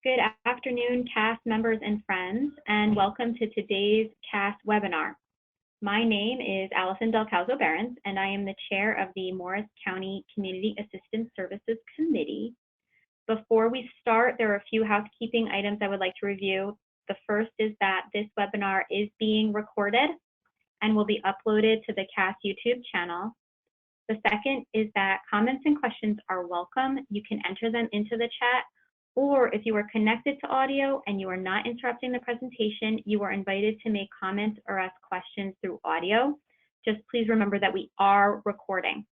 Good afternoon, CAS members and friends, and welcome to today's CAS webinar. My name is Allison Delcauzo-Behrens, and I am the chair of the Morris County Community Assistance Services Committee. Before we start, there are a few housekeeping items I would like to review. The first is that this webinar is being recorded and will be uploaded to the CAS YouTube channel. The second is that comments and questions are welcome. You can enter them into the chat, or if you are connected to audio and you are not interrupting the presentation, you are invited to make comments or ask questions through audio. Just please remember that we are recording.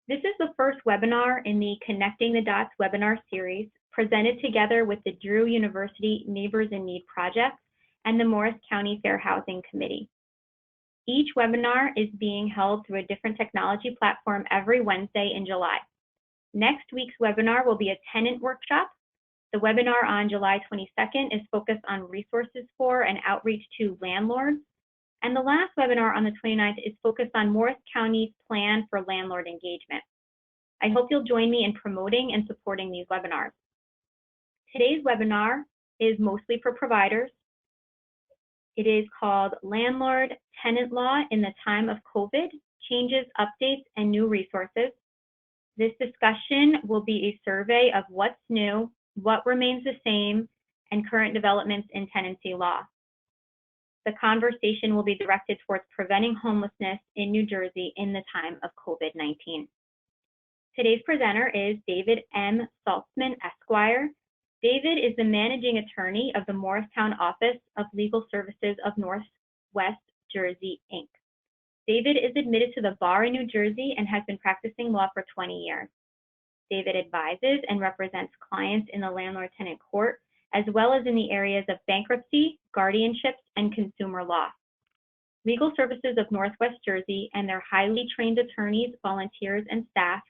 This is the first webinar in the Connecting the Dots webinar series, presented together with the Drew University Neighbors in Need Project and the Morris County Fair Housing Committee. Each webinar is being held through a different technology platform every Wednesday in July. Next week's webinar will be a tenant workshop. The webinar on July 22nd is focused on resources for and outreach to landlords. And the last webinar on the 29th is focused on Morris County's plan for landlord engagement. I hope you'll join me in promoting and supporting these webinars. Today's webinar is mostly for providers. It is called Landlord Tenant Law in the Time of COVID, Changes, Updates, and New Resources. This discussion will be a survey of what's new, what remains the same, and current developments in tenancy law. The conversation will be directed towards preventing homelessness in New Jersey in the time of COVID-19. Today's presenter is David M. Saltzman, Esquire. David is the managing attorney of the Morristown Office of Legal Services of Northwest Jersey, Inc. David is admitted to the bar in New Jersey and has been practicing law for 20 years. David advises and represents clients in the Landlord Tenant Court, as well as in the areas of bankruptcy, guardianships, and consumer law. Legal Services of Northwest Jersey and their highly trained attorneys, volunteers, and staff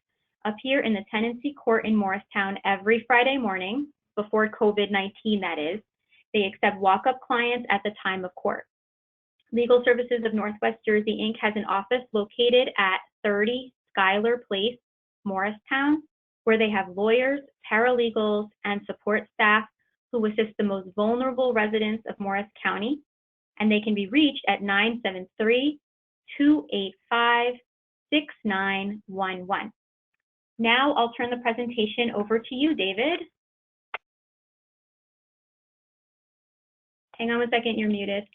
appear in the Tenancy Court in Morristown every Friday morning, before COVID-19 that is. They accept walk-up clients at the time of court. Legal Services of Northwest Jersey, Inc. has an office located at 30 Schuyler Place, Morristown, where they have lawyers, paralegals, and support staff who assist the most vulnerable residents of Morris County, and they can be reached at 973-285-6911. Now I'll turn the presentation over to you, David. Hang on one second, you're muted.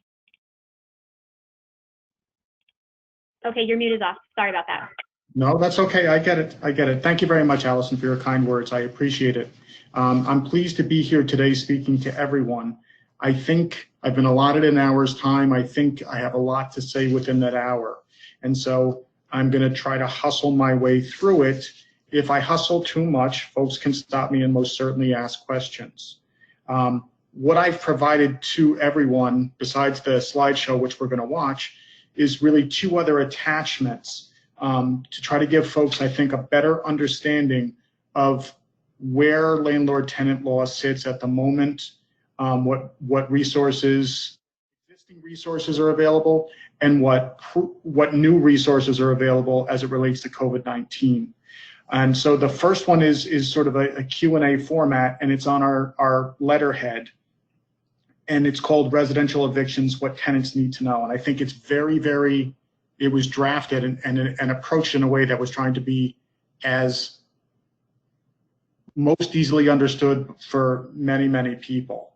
Okay, your mute is off. Sorry about that. No, that's okay. I get it. I get it. Thank you very much, Allison, for your kind words. I appreciate it. I'm pleased to be here today speaking to everyone. I think I've been allotted an hour's time. I think I have a lot to say within that hour. And so I'm going to try to hustle my way through it. If I hustle too much, folks can stop me and most certainly ask questions. What I've provided to everyone, besides the slideshow, which we're going to watch, is really two other attachments to try to give folks, I think, a better understanding of where landlord-tenant law sits at the moment, what resources, existing resources are available, and what new resources are available as it relates to COVID-19. And so the first one is sort of a Q&A format, and it's on our letterhead. And it's called Residential Evictions, What Tenants Need to Know. And I think it's it was drafted and approached in a way that was trying to be as most easily understood for many, many people.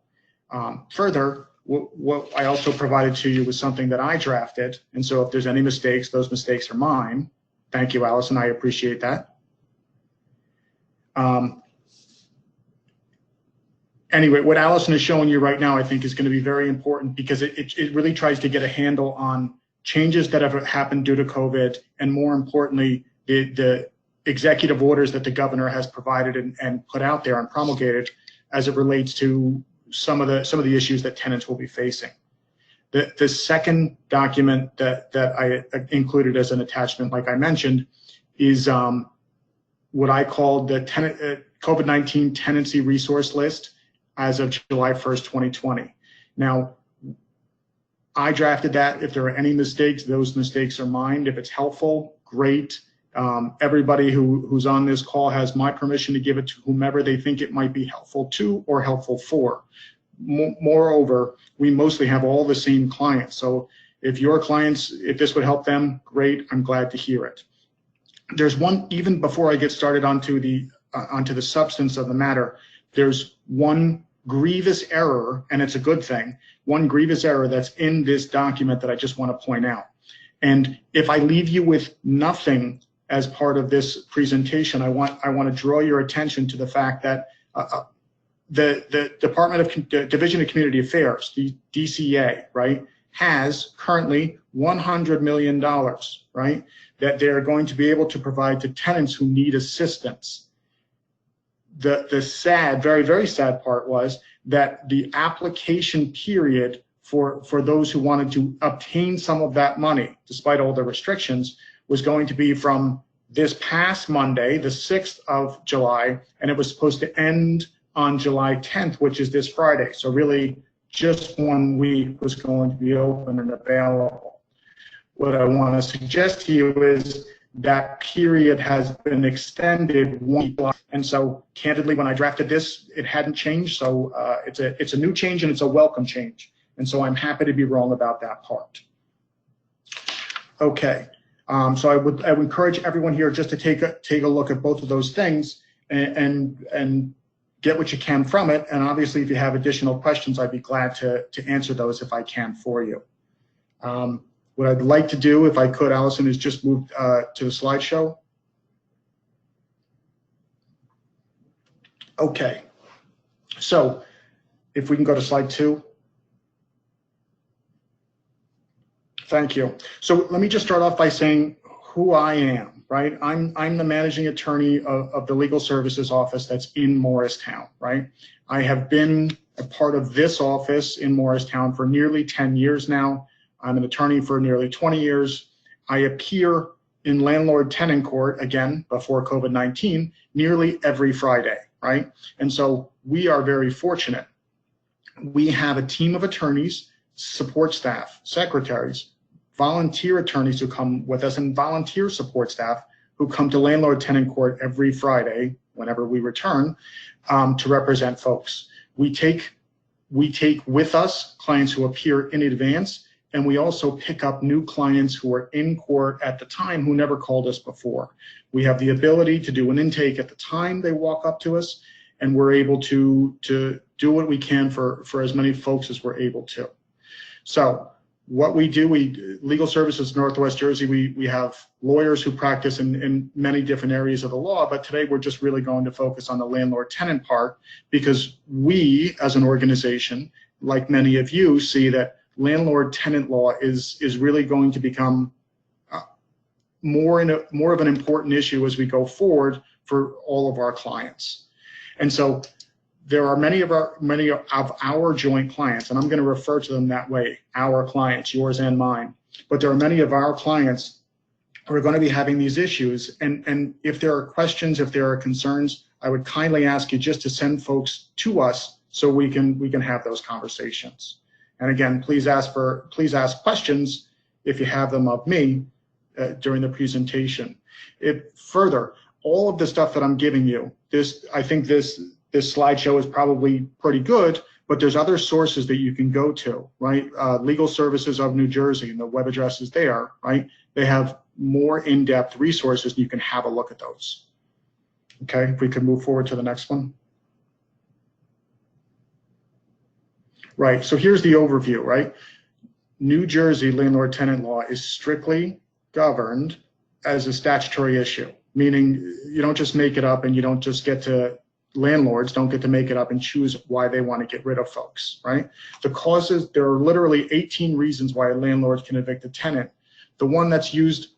Further, what I also provided to you was something that I drafted. And so if there's any mistakes, those mistakes are mine. Thank you, Allison. I appreciate that. Anyway, what Allison is showing you right now, I think, is going to be very important because it really tries to get a handle on changes that have happened due to COVID, and more importantly, the executive orders that the governor has provided and put out there and promulgated as it relates to some of the issues that tenants will be facing. The second document that I included as an attachment, like I mentioned, is what I call the COVID-19 Tenancy Resource List as of July 1st, 2020. Now, I drafted that. If there are any mistakes, those mistakes are mine. If it's helpful, great. Everybody who's on this call has my permission to give it to whomever they think it might be helpful to or helpful for. Moreover, we mostly have all the same clients. So if your clients, if this would help them, great, I'm glad to hear it. There's one, even before I get started onto the substance of the matter, there's one grievous error, and it's a good thing, one grievous error that's in this document that I just want to point out. And if I leave you with nothing as part of this presentation, I want to draw your attention to the fact that the Division of Community Affairs, the DCA, right, has currently $100 million, right, that they're going to be able to provide to tenants who need assistance. The sad, very, very sad part was that the application period for those who wanted to obtain some of that money, despite all the restrictions, was going to be from this past Monday, the 6th of July, and it was supposed to end on July 10th, which is this Friday. So really just 1 week was going to be open and available. What I want to suggest to you is that period has been extended 1 week. And so candidly, when I drafted this, it hadn't changed. So it's a new change, and it's a welcome change. And so I'm happy to be wrong about that part. Okay, so I would encourage everyone here just to take a look at both of those things and get what you can from it. And obviously, if you have additional questions, I'd be glad to answer those if I can for you. What I'd like to do, if I could, Allison, is just move to the slideshow. Okay, so if we can go to slide 2. Thank you. So let me just start off by saying who I am, right? I'm the managing attorney of the legal services office that's in Morristown, right? I have been a part of this office in Morristown for nearly 10 years now. I'm an attorney for nearly 20 years. I appear in Landlord Tenant Court, again, before COVID-19, nearly every Friday, right? And so we are very fortunate. We have a team of attorneys, support staff, secretaries, volunteer attorneys who come with us, and volunteer support staff who come to Landlord Tenant Court every Friday, whenever we return, to represent folks. We take with us clients who appear in advance, and we also pick up new clients who are in court at the time who never called us before. We have the ability to do an intake at the time they walk up to us, and we're able to do what we can for as many folks as we're able to. So what we do, Legal Services Northwest Jersey, we have lawyers who practice in many different areas of the law, but today we're just really going to focus on the landlord-tenant part, because we, as an organization, like many of you, see that landlord-tenant law is really going to become more of an important issue as we go forward for all of our clients. And so there are many of our joint clients, and I'm going to refer to them that way, our clients, yours and mine. But there are many of our clients who are going to be having these issues. And if there are questions, if there are concerns, I would kindly ask you just to send folks to us so we can have those conversations. And again, please ask questions if you have them of me during the presentation. Further, all of the stuff that I'm giving you, I think this slideshow is probably pretty good, but there's other sources that you can go to, right? Legal Services of New Jersey, and the web address is there, right? They have more in-depth resources, and you can have a look at those. Okay, if we could move forward to the next one. Right, so here's the overview, right? New Jersey landlord-tenant law is strictly governed as a statutory issue, meaning you don't just make it up, and you don't just landlords don't get to make it up and choose why they want to get rid of folks, right? The causes, there are literally 18 reasons why a landlord can evict a tenant. The one that's used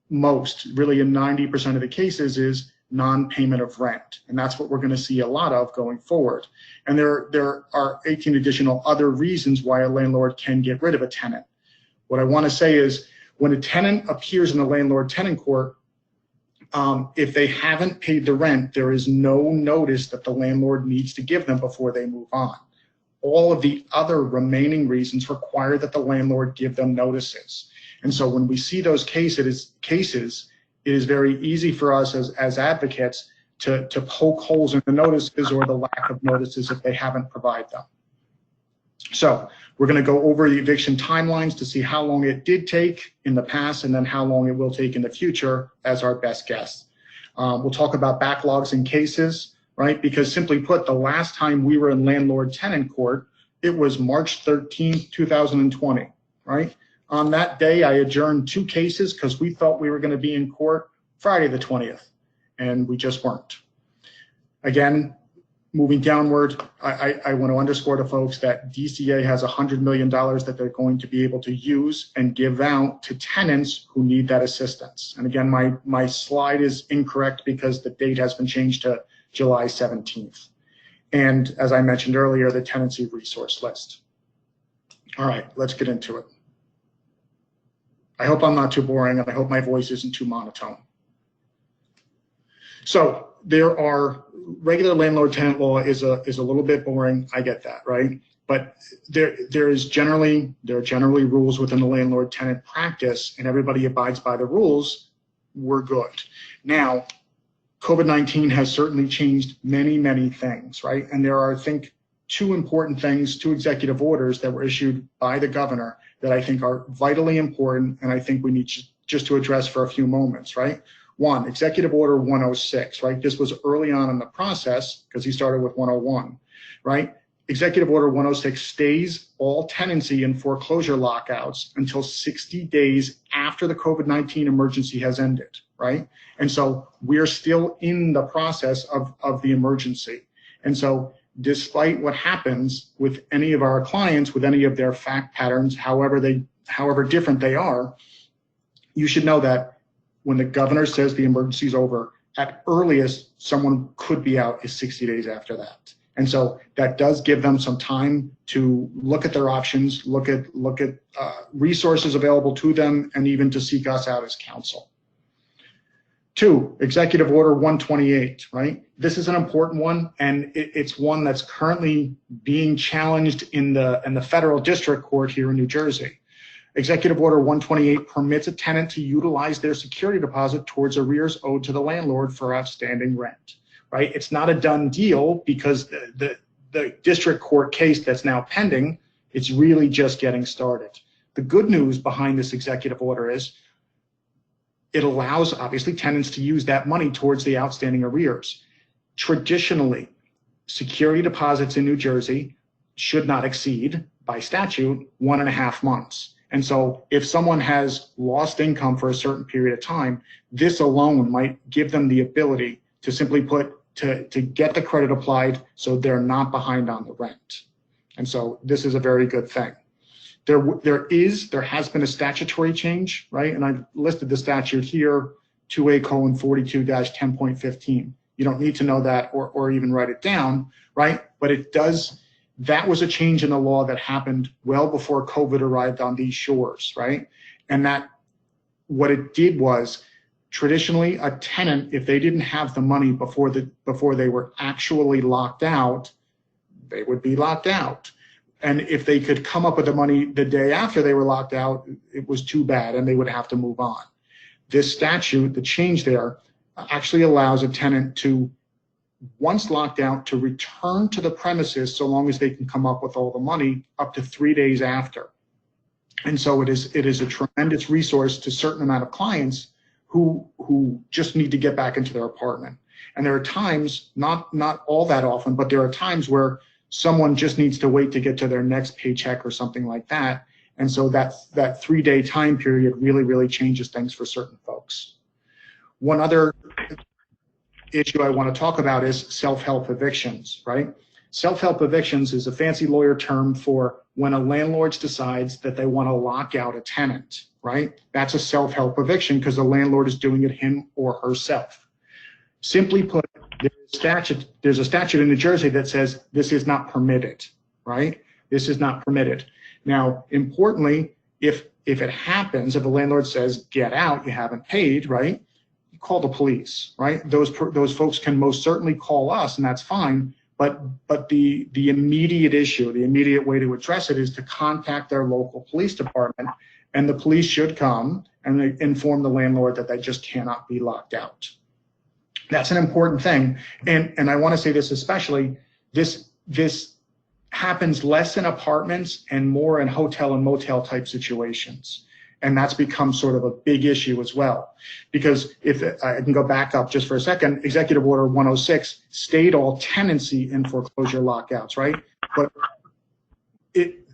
most, really in 90% of the cases, is non-payment of rent. And that's what we're going to see a lot of going forward. And there are 18 additional other reasons why a landlord can get rid of a tenant. What I want to say is, when a tenant appears in the landlord-tenant court, if they haven't paid the rent, there is no notice that the landlord needs to give them before they move on. All of the other remaining reasons require that the landlord give them notices. And so when we see those cases, it is very easy for us as advocates to poke holes in the notices or the lack of notices if they haven't provided them. So we're going to go over the eviction timelines to see how long it did take in the past and then how long it will take in the future as our best guess. We'll talk about backlogs in cases, right? Because simply put, the last time we were in Landlord Tenant Court, it was March 13th, 2020, right? On that day, I adjourned 2 cases because we thought we were going to be in court Friday the 20th, and we just weren't. Again, moving downward, I want to underscore to folks that DCA has $100 million that they're going to be able to use and give out to tenants who need that assistance. And again, my slide is incorrect because the date has been changed to July 17th. And as I mentioned earlier, the tenancy resource list. All right, let's get into it. I hope I'm not too boring, and I hope my voice isn't too monotone. So there are regular landlord tenant law is a little bit boring. I get that, right? But there are generally rules within the landlord tenant practice, and everybody abides by the rules. We're good. Now, COVID-19 has certainly changed many things, right? And there are, I think, 2 important things, 2 executive orders that were issued by the governor that I think are vitally important, and I think we need just to address for a few moments, right? 1, Executive Order 106, right? This was early on in the process because he started with 101, right? Executive Order 106 stays all tenancy and foreclosure lockouts until 60 days after the COVID-19 emergency has ended, right? And so we're still in the process of the emergency. And so despite what happens with any of our clients, with any of their fact patterns, however different they are, you should know that when the governor says the emergency is over, at earliest, someone could be out is 60 days after that. And so that does give them some time to look at their options, look at resources available to them, and even to seek us out as counsel. 2, Executive Order 128, right? This is an important one, and it's one that's currently being challenged in the federal district court here in New Jersey. Executive Order 128 permits a tenant to utilize their security deposit towards arrears owed to the landlord for outstanding rent, right? It's not a done deal because the district court case that's now pending, it's really just getting started. The good news behind this executive order is it allows, obviously, tenants to use that money towards the outstanding arrears. Traditionally, security deposits in New Jersey should not exceed, by statute, 1.5 months. And so if someone has lost income for a certain period of time, this alone might give them the ability to simply to get the credit applied so they're not behind on the rent. And so this is a very good thing. There has been a statutory change, right? And I've listed the statute here, 2A:42-10.15. You don't need to know that or even write it down, right? But it does. That was a change in the law that happened well before COVID arrived on these shores, right? And that what it did was traditionally a tenant, if they didn't have the money before they were actually locked out, they would be locked out. And if they could come up with the money the day after they were locked out, it was too bad and they would have to move on. This statute, the change there, actually allows a tenant to, once locked out, to return to the premises so long as they can come up with all the money up to 3 days after. And so it is a tremendous resource to a certain amount of clients who just need to get back into their apartment. And there are times, not all that often, but there are times where someone just needs to wait to get to their next paycheck or something like that. And so that 3-day time period really changes things for certain folks. One other issue I want to talk about is self-help evictions, right? Self-help evictions is a fancy lawyer term for when a landlord decides that they want to lock out a tenant, right? That's a self-help eviction because the landlord is doing it him or herself. Simply put, there's a statute in New Jersey that says this is not permitted, right? This is not permitted. Now, importantly, if it happens, if a landlord says, get out, you haven't paid, right? You call the police, right? Those folks can most certainly call us, and that's fine. But the immediate issue, the immediate way to address it is to contact their local police department, and the police should come and they inform the landlord that they just cannot be locked out. That's an important thing. And I want to say this especially, this happens less in apartments and more in hotel and motel type situations. And that's become sort of a big issue as well. Because if I can go back up just for a second, Executive Order 106 stayed all tenancy and foreclosure lockouts, right? But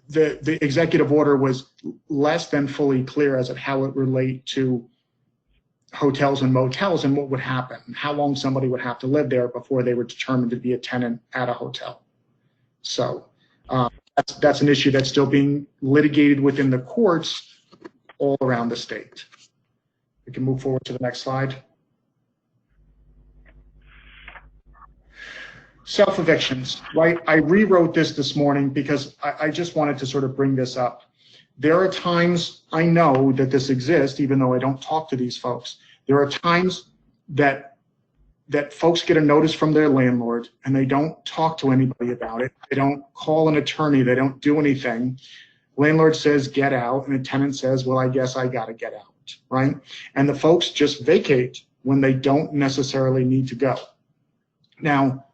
the executive order was less than fully clear as to how it relate to hotels and motels and what would happen, how long somebody would have to live there before they were determined to be a tenant at a hotel. So that's an issue that's still being litigated within the courts all around the state. We can move forward to the next slide. Self-evictions, right? I rewrote this morning because I just wanted to sort of bring this up. There are times, I know that this exists, even though I don't talk to these folks. There are times that folks get a notice from their landlord and they don't talk to anybody about it. They don't call an attorney. They don't do anything. Landlord says, get out. And the tenant says, well, I guess I got to get out, right? And the folks just vacate when they don't necessarily need to go. Now,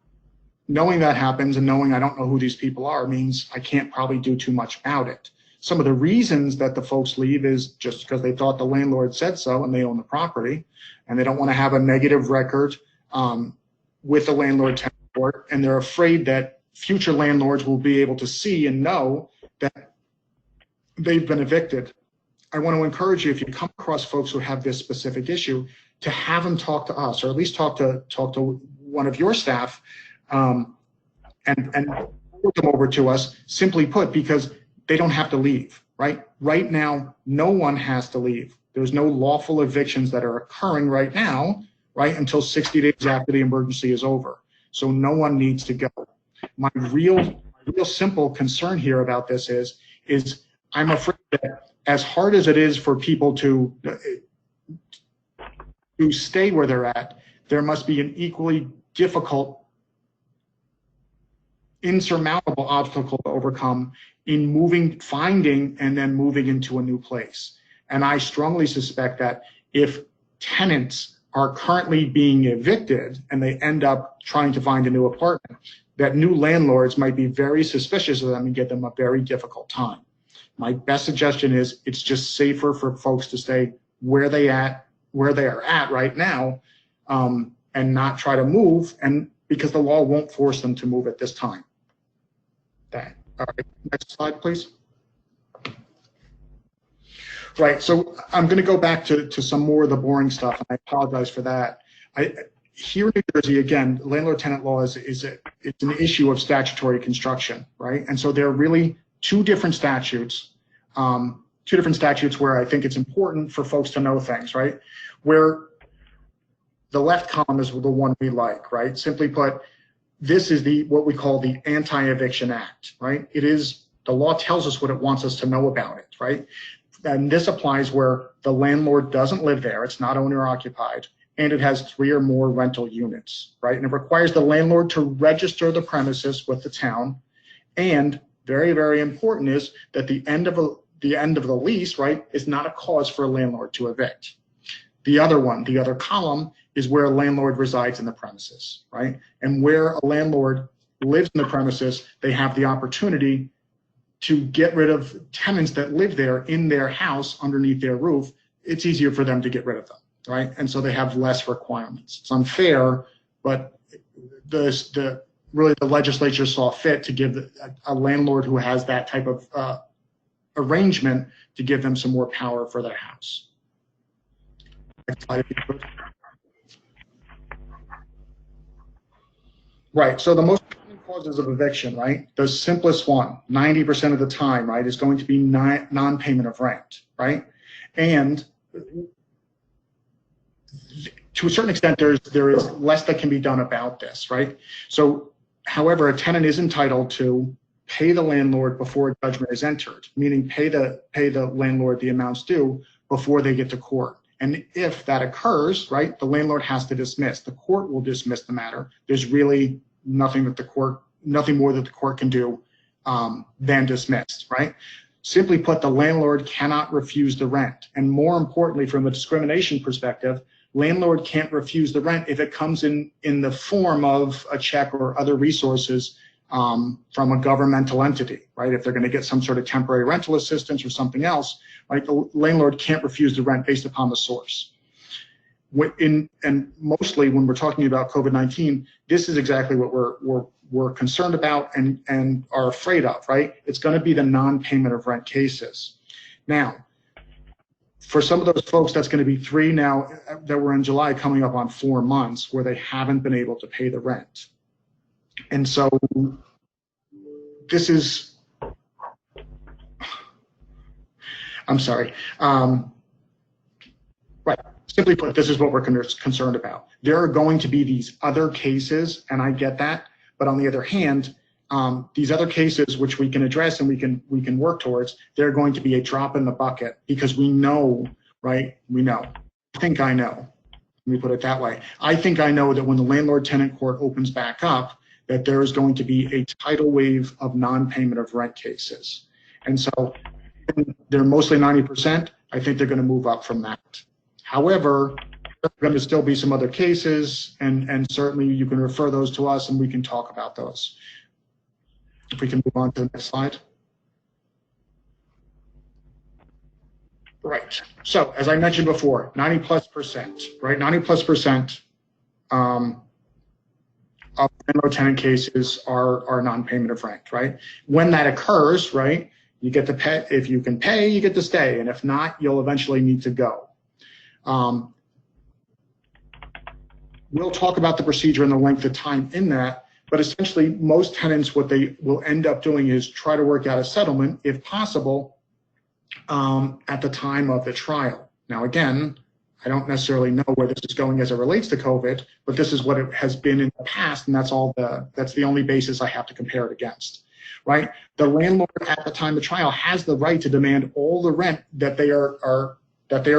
knowing that happens and knowing I don't know who these people are means I can't probably do too much about it. Some of the reasons that the folks leave is just because they thought the landlord said so and they own the property and they don't want to have a negative record with the Landlord Tenant Court, and they're afraid that future landlords will be able to see and know that they've been evicted. I want to encourage you, if you come across folks who have this specific issue, to have them talk to us, or at least talk to one of your staff, and put them over to us, simply put, because they don't have to leave, right? Right now, no one has to leave. There's no lawful evictions that are occurring right now, right, until 60 days after the emergency is over. So no one needs to go. My real simple concern here about this is I'm afraid that as hard as it is for people to stay where they're at, there must be an equally difficult, insurmountable obstacle to overcome in finding and then moving into a new place. And I strongly suspect that if tenants are currently being evicted and they end up trying to find a new apartment, that new landlords might be very suspicious of them and give them a very difficult time. My best suggestion is it's just safer for folks to stay where they are at right now, and not try to move, and because the law won't force them to move at this time. All right, next slide, please. Right, so I'm going to go back to some more of the boring stuff, and I apologize for that. Here in New Jersey, again, landlord-tenant law it's an issue of statutory construction, right? And so there are really two different statutes where I think it's important for folks to know things, right? Where the left column is the one we like, right? Simply put, this is what we call the Anti-Eviction Act, right? The law tells us what it wants us to know about it, right? And this applies where the landlord doesn't live there, it's not owner occupied, and it has 3 or more rental units, right? And it requires the landlord to register the premises with the town. And very, very important is that the end of the lease, right, is not a cause for a landlord to evict. The other column is where a landlord resides in the premises, right? And where a landlord lives in the premises, they have the opportunity to get rid of tenants that live there in their house underneath their roof. It's easier for them to get rid of them, right? And so they have less requirements. It's unfair, but really the legislature saw fit to give a landlord who has that type of arrangement to give them some more power for their house. Next slide, if you could. Right, so the most common causes of eviction, right? The simplest one, 90% of the time, right, is going to be non-payment of rent, right? And to a certain extent, there is less that can be done about this, right? So, however, a tenant is entitled to pay the landlord before a judgment is entered, meaning pay the landlord the amounts due before they get to court. And if that occurs, right, the landlord has to dismiss. The court will dismiss the matter. There's really nothing more that the court can do than dismiss, right? simply put, the landlord cannot refuse the rent. And more importantly, from a discrimination perspective, landlord can't refuse the rent if it comes in the form of a check or other resources from a governmental entity, right? If they're going to get some sort of temporary rental assistance or something else, right? The landlord can't refuse the rent based upon the source. And mostly when we're talking about COVID-19, this is exactly what we're concerned about and are afraid of, right? It's going to be the non-payment of rent cases. Now, for some of those folks, that's going to be 3 now that we're in July, coming up on 4 months where they haven't been able to pay the rent. And so this is, I'm sorry. Right. Simply put, this is what we're concerned about. There are going to be these other cases, and I get that. But on the other hand, these other cases, which we can address and we can work towards, they're going to be a drop in the bucket because we know, right? We know. I think I know. Let me put it that way. I think I know that when the Landlord Tenant Court opens back up, that there is going to be a tidal wave of non-payment of rent cases. And so they're mostly 90%. I think they're going to move up from that. However, there are going to still be some other cases, and certainly you can refer those to us and we can talk about those. If we can move on to the next slide. Right. So as I mentioned before, 90+%, right? 90+% of landlord tenant cases are non-payment of rent, right? When that occurs, right, you get to pay. If you can pay, you get to stay, and if not, you'll eventually need to go. We'll talk about the procedure and the length of time in that, but essentially most tenants, what they will end up doing is try to work out a settlement, if possible, at the time of the trial. Now, again, I don't necessarily know where this is going as it relates to COVID, but this is what it has been in the past, and that's the only basis I have to compare it against, right? The landlord at the time of trial has the right to demand all the rent that they are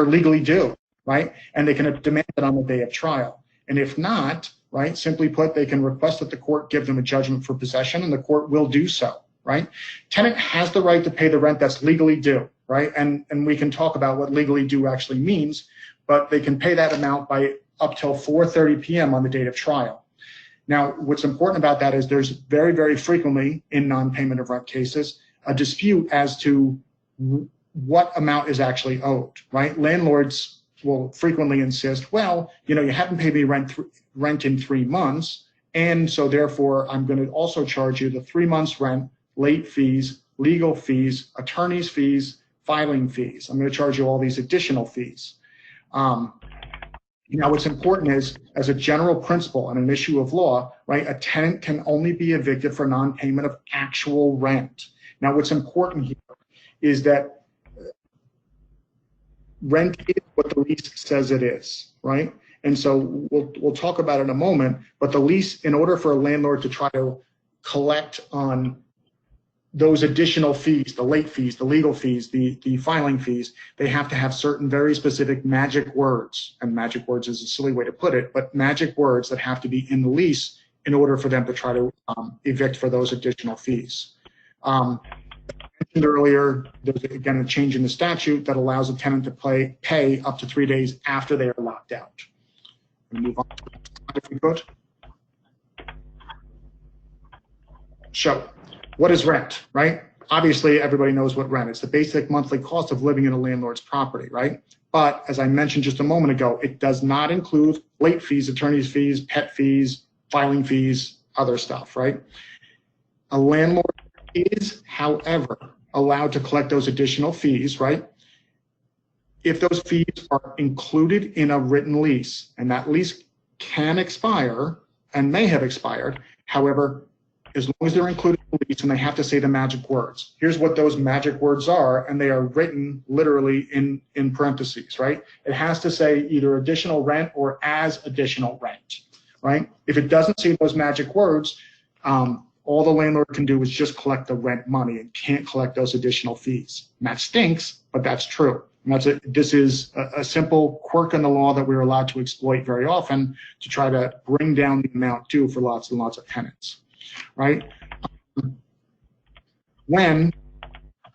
legally due, right? And they can demand it on the day of trial. And if not, right, simply put, they can request that the court give them a judgment for possession, and the court will do so, right? Tenant has the right to pay the rent that's legally due, right? And we can talk about what legally due actually means, but they can pay that amount by up till 4:30 p.m. on the date of trial. Now, what's important about that is there's very, very frequently in non-payment of rent cases a dispute as to what amount is actually owed, right? Landlords will frequently insist, well, you haven't paid me rent in 3 months, and so therefore I'm going to also charge you the 3 months rent, late fees, legal fees, attorney's fees, filing fees. I'm going to charge you all these additional fees. Now, what's important is, as a general principle and an issue of law, right, a tenant can only be evicted for non-payment of actual rent. Now, what's important here is that rent is what the lease says it is, right? And so we'll talk about it in a moment, but the lease, in order for a landlord to try to collect on those additional fees, the late fees, the legal fees, the filing fees, they have to have certain very specific magic words. And magic words is a silly way to put it, but magic words that have to be in the lease in order for them to try to evict for those additional fees. Earlier, there's again a change in the statute that allows a tenant to pay up to 3 days after they are locked out. We'll move on to the next slide if we could. So, what is rent, right? Obviously, everybody knows what rent is. The basic monthly cost of living in a landlord's property, right? But as I mentioned just a moment ago, it does not include late fees, attorney's fees, pet fees, filing fees, other stuff, right? A landlord is, however, allowed to collect those additional fees, right? If those fees are included in a written lease, and that lease can expire and may have expired. However, as long as they're included in the lease and they have to say the magic words, here's what those magic words are, and they are written literally in parentheses, right? It has to say either additional rent or as additional rent, right? If it doesn't say those magic words, all the landlord can do is just collect the rent money and can't collect those additional fees. And that stinks, but that's true. And this is a simple quirk in the law that we're allowed to exploit very often to try to bring down the amount due for lots and lots of tenants, right? When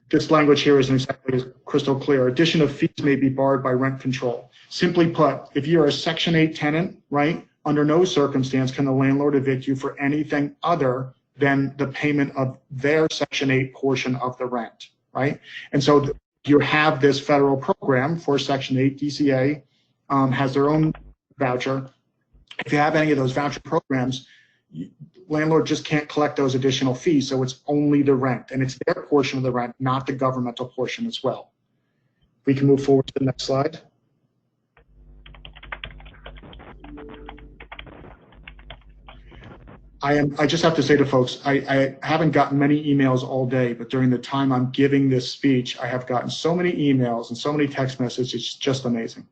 this language here isn't exactly crystal clear. Addition of fees may be barred by rent control. Simply put, if you're a Section 8 tenant, right, under no circumstance can the landlord evict you for anything other than the payment of their Section 8 portion of the rent, right? And so you have this federal program for Section 8. DCA has their own voucher. If you have any of those voucher programs, landlord just can't collect those additional fees, so it's only the rent, and it's their portion of the rent, not the governmental portion as well. We can move forward to the next slide. I just have to say to folks, I haven't gotten many emails all day, but during the time I'm giving this speech, I have gotten so many emails and so many text messages, it's just amazing.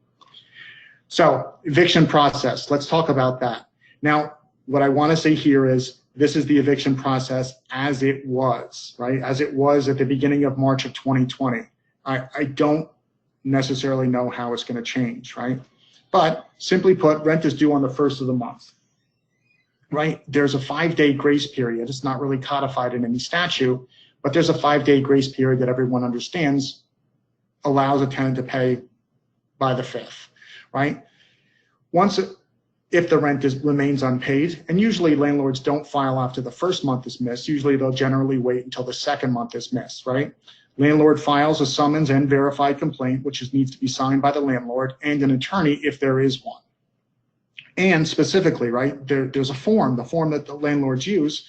So, eviction process, let's talk about that. Now, what I want to say here is this is the eviction process as it was, right? As it was at the beginning of March of 2020. I don't necessarily know how it's going to change, right? But simply put, rent is due on the first of the month, right? There's a 5-day grace period. It's not really codified in any statute, but there's a 5-day grace period that everyone understands allows a tenant to pay by the 5th, right? If the rent remains unpaid, and usually landlords don't file after the first month is missed, usually they'll generally wait until the second month is missed, right? Landlord files a summons and verified complaint, which needs to be signed by the landlord and an attorney if there is one. And specifically, right, there's a form, the form that the landlords use.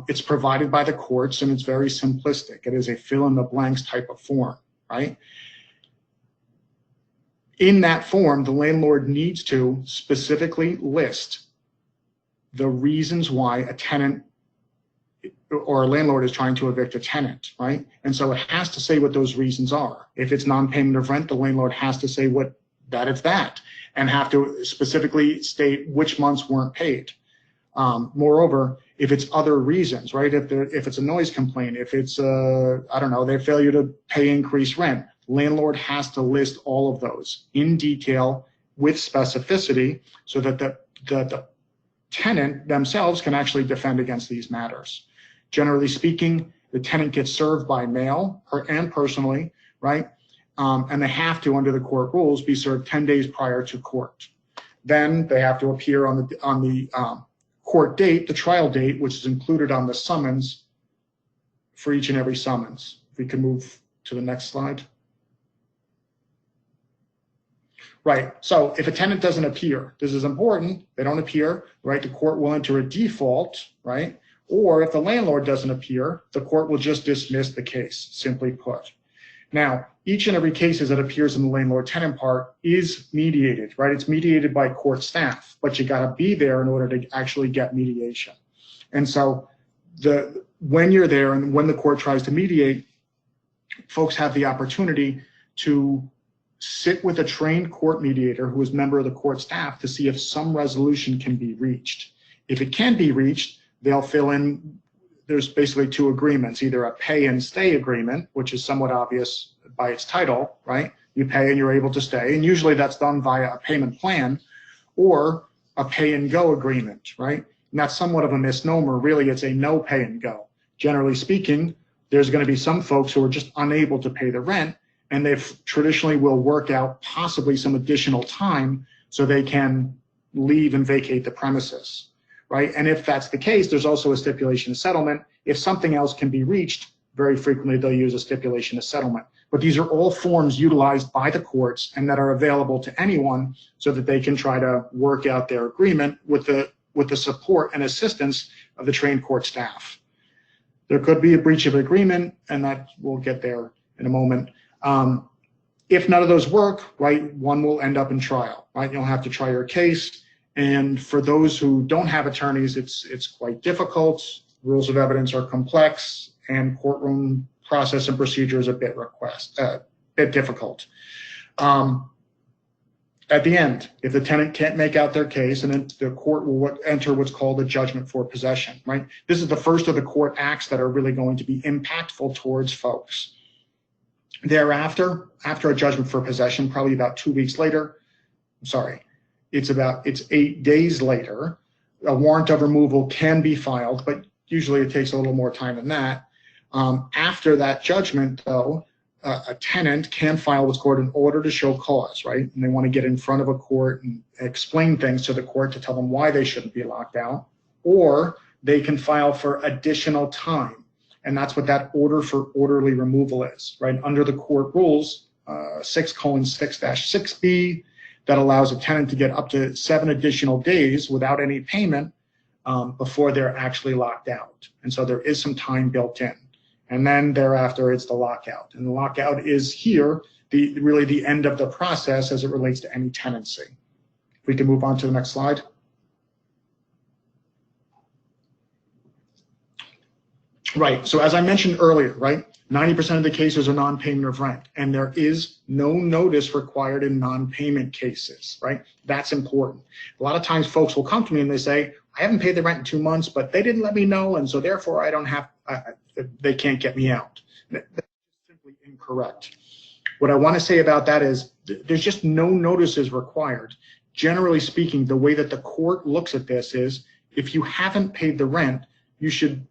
It's provided by the courts and it's very simplistic. It is a fill in the blanks type of form, right? In that form, the landlord needs to specifically list the reasons why a tenant or a landlord is trying to evict a tenant, right? And so it has to say what those reasons are. If it's non-payment of rent, the landlord has to say that it's that, and have to specifically state which months weren't paid. Moreover, if it's other reasons, right? If it's a noise complaint, if it's I don't know, their failure to pay increased rent, landlord has to list all of those in detail with specificity so that the tenant themselves can actually defend against these matters. Generally speaking, the tenant gets served by mail and personally, right? And they have to, under the court rules, be served 10 days prior to court. Then they have to appear on the court date, the trial date, which is included on the summons for each and every summons. If we can move to the next slide. Right, so if a tenant doesn't appear, this is important, they don't appear, right, the court will enter a default, right? Or if the landlord doesn't appear, the court will just dismiss the case, simply put. Now, each and every case that appears in the landlord tenant part is mediated, right? It's mediated by court staff, but you gotta be there in order to actually get mediation. And so when you're there and when the court tries to mediate, folks have the opportunity to sit with a trained court mediator who is a member of the court staff to see if some resolution can be reached. If it can be reached, they'll fill in, there's basically two agreements, either a pay and stay agreement, which is somewhat obvious by its title, right? You pay and you're able to stay, and usually that's done via a payment plan, or a pay and go agreement, right? And that's somewhat of a misnomer. Really, it's a no pay and go. Generally speaking, there's going to be some folks who are just unable to pay the rent, and they traditionally will work out possibly some additional time so they can leave and vacate the premises, right? And if that's the case, there's also a stipulation of settlement. If something else can be reached, very frequently they'll use a stipulation of settlement. But these are all forms utilized by the courts and that are available to anyone so that they can try to work out their agreement with the support and assistance of the trained court staff. There could be a breach of agreement, and that we'll get there in a moment. If none of those work, right, one will end up in trial, right? You'll have to try your case. And for those who don't have attorneys, it's quite difficult. Rules of evidence are complex, and courtroom process and procedure is a bit difficult. At the end, if the tenant can't make out their case, and then the court will enter what's called a judgment for possession, right? This is the first of the court acts that are really going to be impactful towards folks. Thereafter, after a judgment for possession, probably about 2 weeks later, it's 8 days later, a warrant of removal can be filed, but usually it takes a little more time than that. After that judgment, though, a tenant can file what's called an order to show cause, right? And they want to get in front of a court and explain things to the court to tell them why they shouldn't be locked out, or they can file for additional time. And that's what that order for orderly removal is, right? Under the court rules, 6:6-6B, that allows a tenant to get up to 7 additional days without any payment before they're actually locked out. And so there is some time built in. And then thereafter, it's the lockout. And the lockout is here, really the end of the process as it relates to any tenancy. If we can move on to the next slide. Right, so as I mentioned earlier, right, 90% of the cases are non-payment of rent, and there is no notice required in non-payment cases, right? That's important. A lot of times folks will come to me and they say, I haven't paid the rent in 2 months, but they didn't let me know, and so therefore I don't have, they can't get me out. That's simply incorrect. What I want to say about that is there's just no notices required. Generally speaking, the way that the court looks at this is if you haven't paid the rent, you should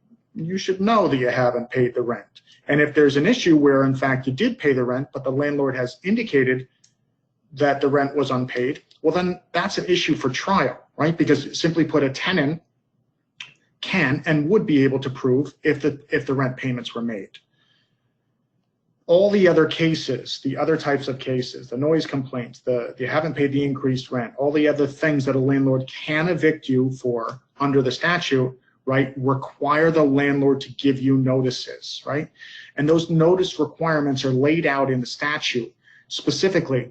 know that you haven't paid the rent. And if there's an issue where in fact you did pay the rent, but the landlord has indicated that the rent was unpaid, well then that's an issue for trial, right? Because simply put, a tenant can and would be able to prove if the rent payments were made. All the other cases, the other types of cases, the noise complaints, you haven't paid the increased rent, all the other things that a landlord can evict you for under the statute, right, require the landlord to give you notices, right? And those notice requirements are laid out in the statute. Specifically,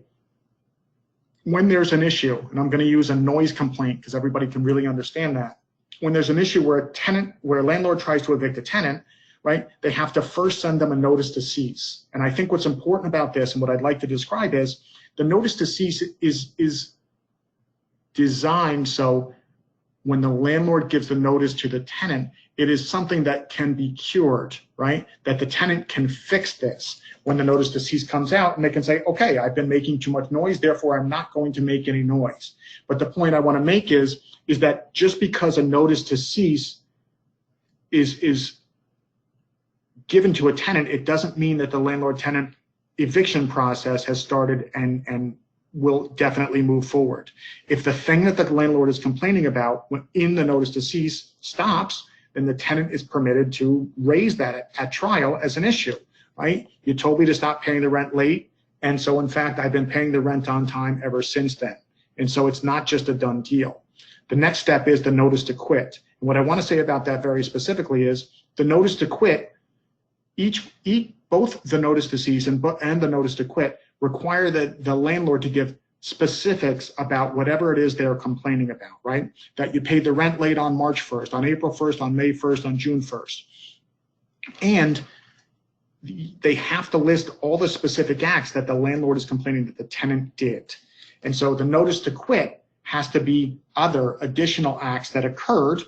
when there's an issue, and I'm going to use a noise complaint because everybody can really understand that. When there's an issue where a landlord tries to evict a tenant, right, they have to first send them a notice to cease. And I think what's important about this and what I'd like to describe is the notice to cease is designed so when the landlord gives the notice to the tenant, it is something that can be cured, right? That the tenant can fix this when the notice to cease comes out, and they can say, okay, I've been making too much noise, therefore I'm not going to make any noise. But the point I want to make is that just because a notice to cease is given to a tenant, it doesn't mean that the landlord-tenant eviction process has started and will definitely move forward. If the thing that the landlord is complaining about in the notice to cease stops, then the tenant is permitted to raise that at trial as an issue, right? You told me to stop paying the rent late, and so in fact, I've been paying the rent on time ever since then. And so it's not just a done deal. The next step is the notice to quit. And what I want to say about that very specifically is the notice to quit, both the notice to cease and the notice to quit require the landlord to give specifics about whatever it is they're complaining about, right? That you paid the rent late on March 1st, on April 1st, on May 1st, on June 1st. And they have to list all the specific acts that the landlord is complaining that the tenant did. And so the notice to quit has to be other additional acts that occurred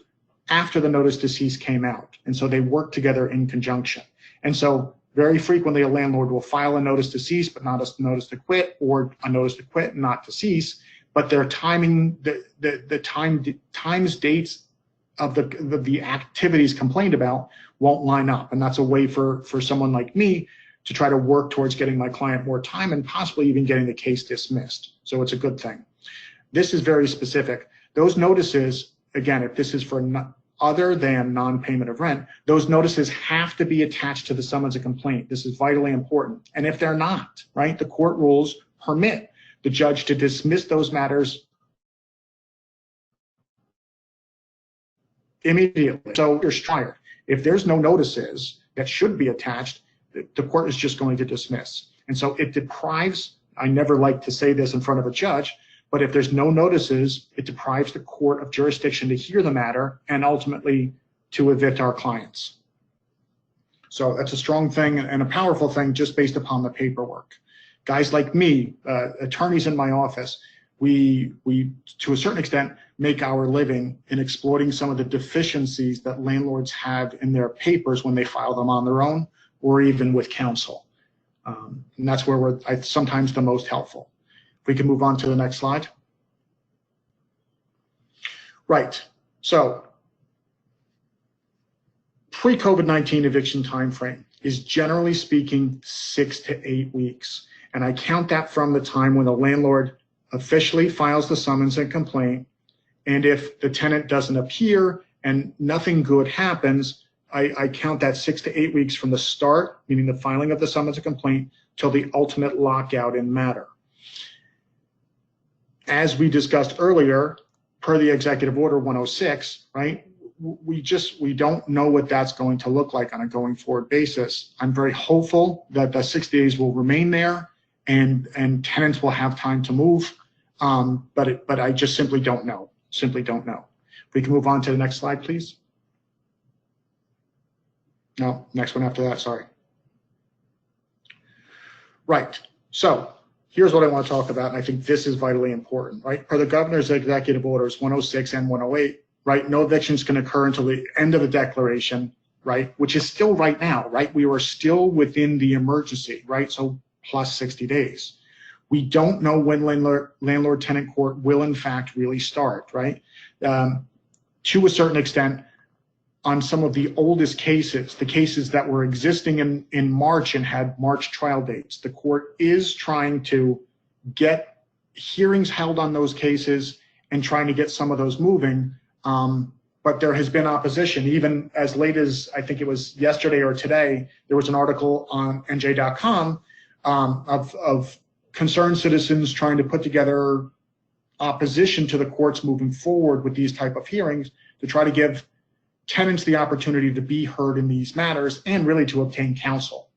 after the notice to cease came out. And so they work together in conjunction. And so very frequently, a landlord will file a notice to cease, but not a notice to quit, or a notice to quit, not to cease. But their timing, times, dates of the activities complained about won't line up. And that's a way for someone like me to try to work towards getting my client more time and possibly even getting the case dismissed. So it's a good thing. This is very specific. Those notices, again, if this is for other than non-payment of rent, those notices have to be attached to the summons of complaint. This is vitally important. And if they're not, right, the court rules permit the judge to dismiss those matters immediately. So you're strired. If there's no notices that should be attached, the court is just going to dismiss. And so it deprives, I never like to say this in front of a judge, but if there's no notices, it deprives the court of jurisdiction to hear the matter and ultimately to evict our clients. So that's a strong thing and a powerful thing just based upon the paperwork. Guys like me, attorneys in my office, we to a certain extent make our living in exploiting some of the deficiencies that landlords have in their papers when they file them on their own or even with counsel. And that's where we're sometimes the most helpful. If we can move on to the next slide. Right, so pre-COVID-19 eviction timeframe is generally speaking 6 to 8 weeks. And I count that from the time when the landlord officially files the summons and complaint. And if the tenant doesn't appear and nothing good happens, I count that 6 to 8 weeks from the start, meaning the filing of the summons and complaint, till the ultimate lockout in matter. As we discussed earlier, per the Executive Order 106, right, we don't know what that's going to look like on a going forward basis. I'm very hopeful that the 6 days will remain there and tenants will have time to move, but I just simply don't know. Simply don't know. If we can move on to the next slide, please. No, next one after that, sorry. Right, so here's what I want to talk about, and I think this is vitally important, right? Per the Governor's Executive Orders 106 and 108, right, no evictions can occur until the end of the declaration, right, which is still right now, right? We were still within the emergency, right? So plus 60 days. We don't know when landlord tenant court will in fact really start, right? To a certain extent, on some of the oldest cases, the cases that were existing in March and had March trial dates, the court is trying to get hearings held on those cases and trying to get some of those moving. But there has been opposition, even as late as I think it was yesterday or today. There was an article on NJ.com of concerned citizens trying to put together opposition to the courts moving forward with these type of hearings to try to give tenants the opportunity to be heard in these matters and really to obtain counsel.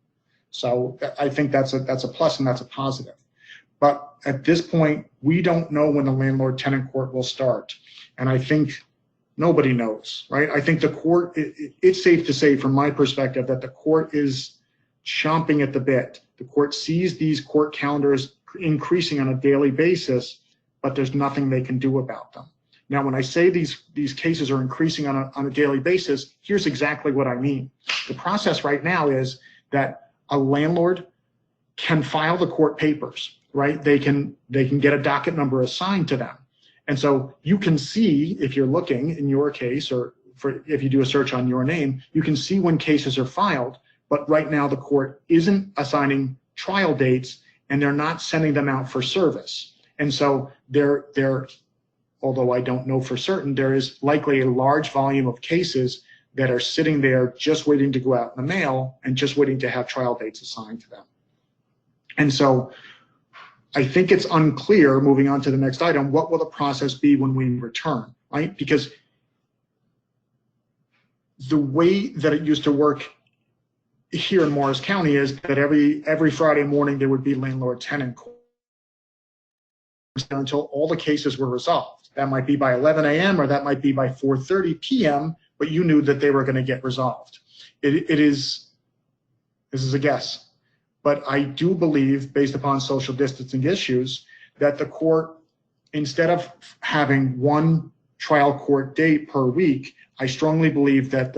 So I think that's a plus and that's a positive. But at this point, we don't know when the landlord tenant court will start. And I think nobody knows, right? I think the court, it's safe to say from my perspective that the court is chomping at the bit. The court sees these court calendars increasing on a daily basis, but there's nothing they can do about them. Now, when I say these cases are increasing on a daily basis, here's exactly what I mean. The process right now is that a landlord can file the court papers, right? They can get a docket number assigned to them. And so you can see, if you're looking in your case, or if you do a search on your name, you can see when cases are filed. But right now the court isn't assigning trial dates and they're not sending them out for service. And so they're although I don't know for certain, there is likely a large volume of cases that are sitting there just waiting to go out in the mail and just waiting to have trial dates assigned to them. And so I think it's unclear, moving on to the next item, what will the process be when we return, right? Because the way that it used to work here in Morris County is that every Friday morning there would be landlord tenant court until all the cases were resolved. That might be by 11 a.m. or that might be by 4:30 p.m., but you knew that they were going to get resolved. This is a guess, but I do believe, based upon social distancing issues, that the court, instead of having one trial court date per week, I strongly believe that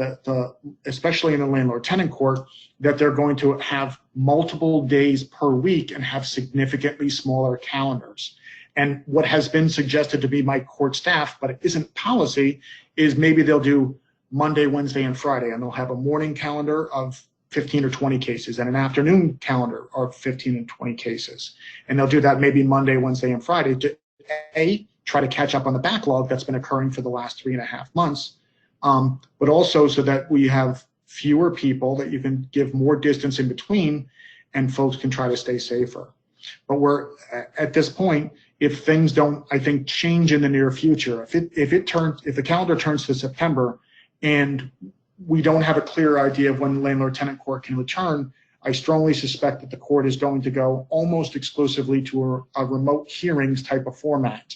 especially in the landlord tenant court, that they're going to have multiple days per week and have significantly smaller calendars. And what has been suggested to be my court staff, but it isn't policy, is maybe they'll do Monday, Wednesday, and Friday, and they'll have a morning calendar of 15 or 20 cases and an afternoon calendar of 15 and 20 cases. And they'll do that maybe Monday, Wednesday, and Friday to try to catch up on the backlog that's been occurring for the last 3.5 months, but also so that we have fewer people, that you can give more distance in between and folks can try to stay safer. But we're at this point, if things don't, I think, change in the near future, if the calendar turns to September and we don't have a clear idea of when the landlord tenant court can return, I strongly suspect that the court is going to go almost exclusively to a remote hearings type of format.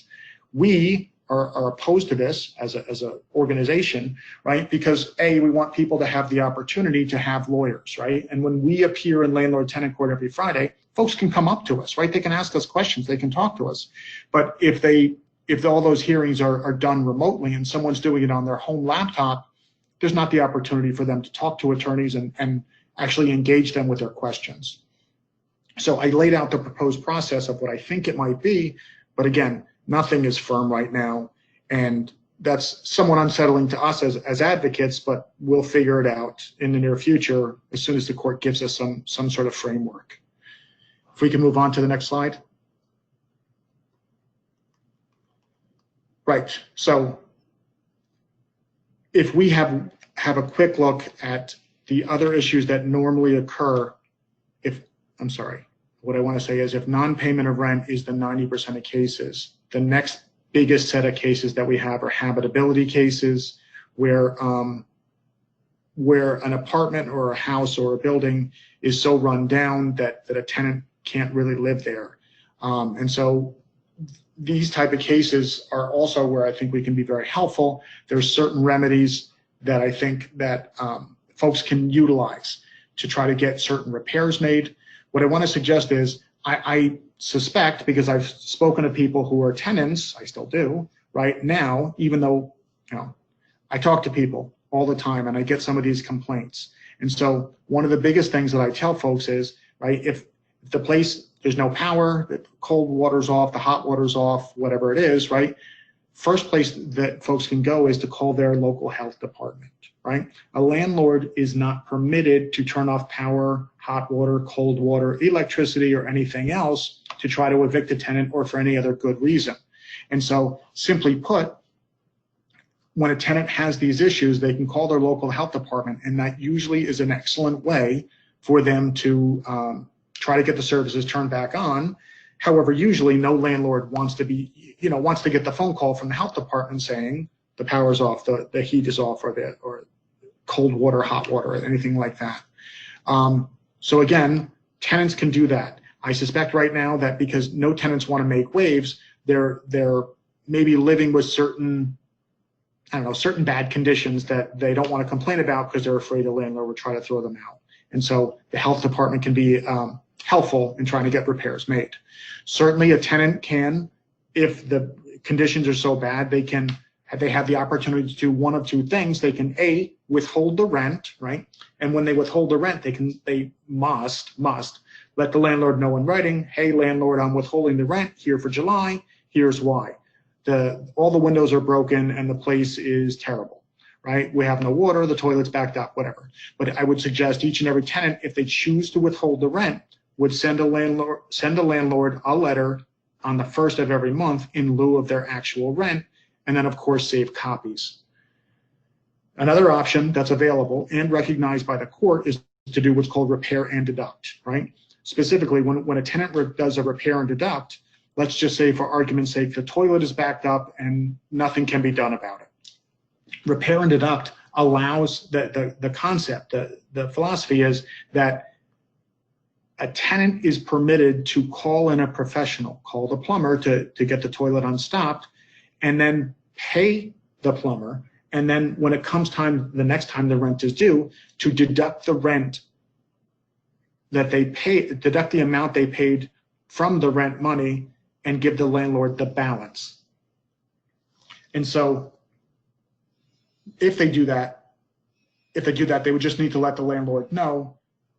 We are opposed to this as a organization, right? Because we want people to have the opportunity to have lawyers, right? And when we appear in landlord tenant court every Friday, folks can come up to us, right? They can ask us questions, they can talk to us. But if all those hearings are done remotely and someone's doing it on their home laptop, there's not the opportunity for them to talk to attorneys and actually engage them with their questions. So I laid out the proposed process of what I think it might be, but again, nothing is firm right now. And that's somewhat unsettling to us as advocates, but we'll figure it out in the near future as soon as the court gives us some sort of framework. If we can move on to the next slide. Right, so if we have a quick look at the other issues that normally occur, what I want to say is if non-payment of rent is the 90% of cases, the next biggest set of cases that we have are habitability cases, where an apartment or a house or a building is so run down that a tenant can't really live there. And so these type of cases are also where I think we can be very helpful. There's certain remedies that I think that folks can utilize to try to get certain repairs made. What I want to suggest is I suspect, because I've spoken to people who are tenants, I still do right now, even though, I talk to people all the time and I get some of these complaints. And so one of the biggest things that I tell folks is, right, if the place, there's no power, the cold water's off, the hot water's off, whatever it is, right? First place that folks can go is to call their local health department, right? A landlord is not permitted to turn off power, hot water, cold water, electricity, or anything else to try to evict a tenant or for any other good reason. And so simply put, when a tenant has these issues, they can call their local health department, and that usually is an excellent way for them to try to get the services turned back on. However, usually no landlord wants to get the phone call from the health department saying the power's off, the heat is off, or cold water, hot water, or anything like that. So again, tenants can do that. I suspect right now that because no tenants want to make waves, they're maybe living with certain bad conditions that they don't want to complain about because they're afraid the landlord will try to throw them out. And so the health department can be helpful in trying to get repairs made. Certainly a tenant can, if the conditions are so bad, they have the opportunity to do one of two things. They can withhold the rent, right? And when they withhold the rent, they must let the landlord know in writing, hey landlord, I'm withholding the rent here for July, here's why. All the windows are broken and the place is terrible, right? We have no water, the toilet's backed up, whatever. But I would suggest each and every tenant, if they choose to withhold the rent, would send a landlord a letter on the first of every month in lieu of their actual rent, and then of course save copies. Another option that's available and recognized by the court is to do what's called repair and deduct, right? Specifically, when a tenant does a repair and deduct, let's just say for argument's sake, the toilet is backed up and nothing can be done about it. Repair and deduct allows the concept, the philosophy is that a tenant is permitted to call in a professional, call the plumber to get the toilet unstopped, and then pay the plumber. And then when it comes time, the next time the rent is due, to deduct the rent that they pay, deduct the amount they paid from the rent money and give the landlord the balance. And so if they do that, they would just need to let the landlord know,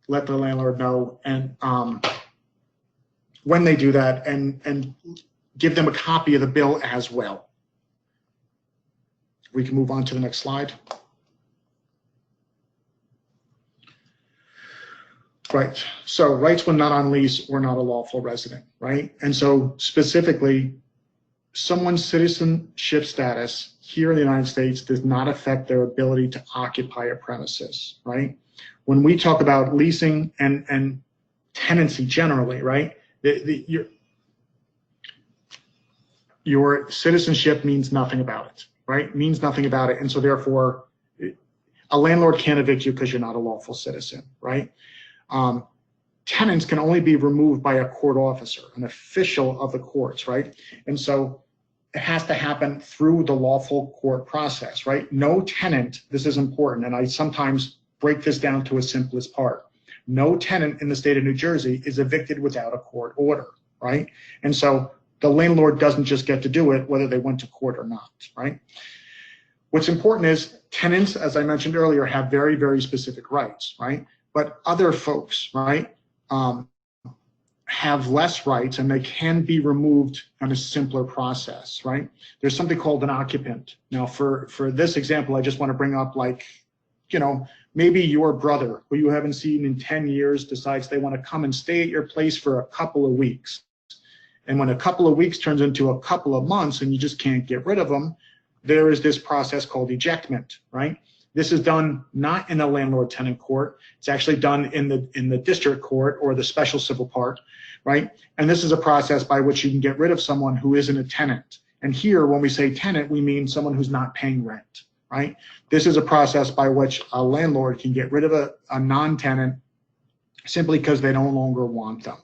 and when they do that, and give them a copy of the bill as well. We can move on to the next slide. Right, so rights when not on lease or not a lawful resident, right? And so specifically, someone's citizenship status here in the United States does not affect their ability to occupy a premises, right? When we talk about leasing and tenancy generally, right? Your citizenship means nothing about it, right? Means nothing about it. And so therefore, a landlord can't evict you because you're not a lawful citizen, right? Tenants can only be removed by a court officer, an official of the courts, right? And so it has to happen through the lawful court process, right? No tenant, this is important, and I sometimes break this down to its simplest part. No tenant in the state of New Jersey is evicted without a court order, right? And so the landlord doesn't just get to do it whether they went to court or not, right? What's important is tenants, as I mentioned earlier, have very, very specific rights, right? But other folks, right, have less rights and they can be removed on a simpler process, right? There's something called an occupant. Now, for this example, I just want to bring up, like, you know, maybe your brother, who you haven't seen in 10 years, decides they want to come and stay at your place for a couple of weeks. And when a couple of weeks turns into a couple of months and you just can't get rid of them, there is this process called ejectment, right? This is done not in a landlord tenant court. It's actually done in the district court or the special civil part, right? And this is a process by which you can get rid of someone who isn't a tenant. And here, when we say tenant, we mean someone who's not paying rent, right? This is a process by which a landlord can get rid of a non-tenant simply because they no longer want them.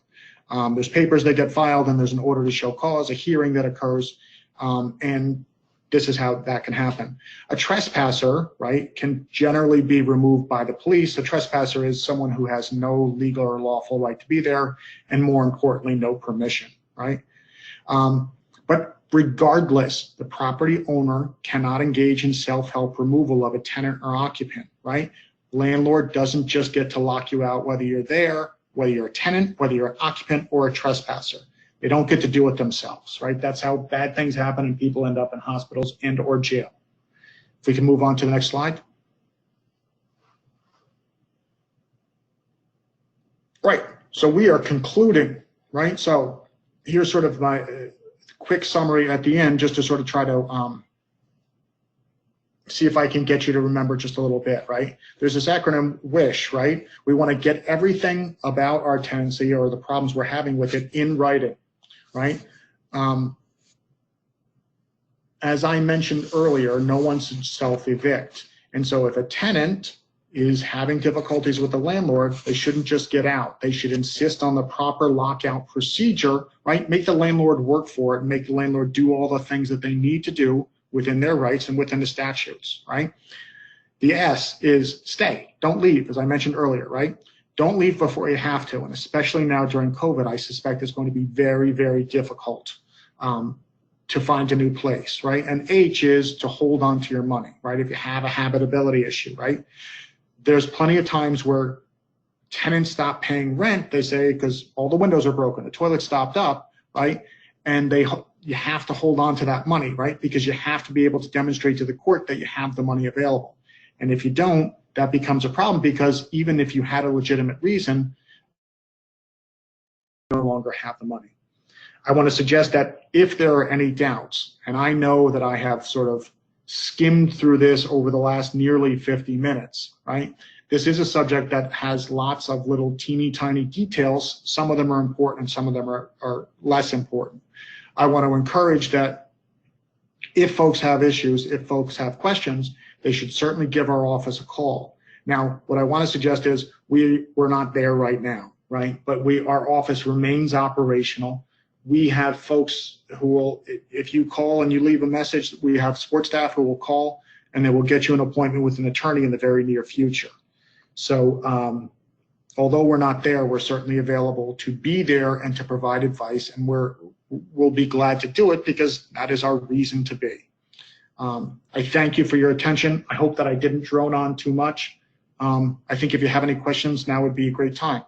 There's papers that get filed and there's an order to show cause, a hearing that occurs, and this is how that can happen. A trespasser, right, can generally be removed by the police. A trespasser is someone who has no legal or lawful right to be there, and more importantly, no permission, right? But regardless, the property owner cannot engage in self-help removal of a tenant or occupant, right? Landlord doesn't just get to lock you out whether you're there, whether you're a tenant, whether you're an occupant or a trespasser. They don't get to do it themselves, right? That's how bad things happen and people end up in hospitals and or jail. If we can move on to the next slide. Right, so we are concluding, right? So here's sort of my quick summary at the end, just to sort of try to see if I can get you to remember just a little bit, right? There's this acronym WISH, right? We want to get everything about our tenancy or the problems we're having with it in writing, right? As I mentioned earlier, no one should self-evict. And so if a tenant is having difficulties with the landlord, they shouldn't just get out. They should insist on the proper lockout procedure, right? Make the landlord work for it and make the landlord do all the things that they need to do within their rights and within the statutes, right? The S is stay, don't leave, as I mentioned earlier, right? Don't leave before you have to, and especially now during COVID, I suspect it's going to be very, very difficult to find a new place, right? And H is to hold on to your money, right? If you have a habitability issue, right? There's plenty of times where tenants stop paying rent, they say, because all the windows are broken, the toilet stopped up, right? And you have to hold on to that money, right? Because you have to be able to demonstrate to the court that you have the money available. And if you don't, that becomes a problem, because even if you had a legitimate reason, you no longer have the money. I want to suggest that if there are any doubts, and I know that I have sort of skimmed through this over the last nearly 50 minutes, right? This is a subject that has lots of little teeny tiny details. Some of them are important, some of them are less important. I want to encourage that if folks have issues, if folks have questions, they should certainly give our office a call. Now, what I want to suggest is we're not there right now, right? But our office remains operational. We have folks who will, if you call and you leave a message, we have support staff who will call and they will get you an appointment with an attorney in the very near future. So although we're not there, we're certainly available to be there and to provide advice, and we'll be glad to do it because that is our reason to be. I thank you for your attention. I hope that I didn't drone on too much. I think if you have any questions, now would be a great time.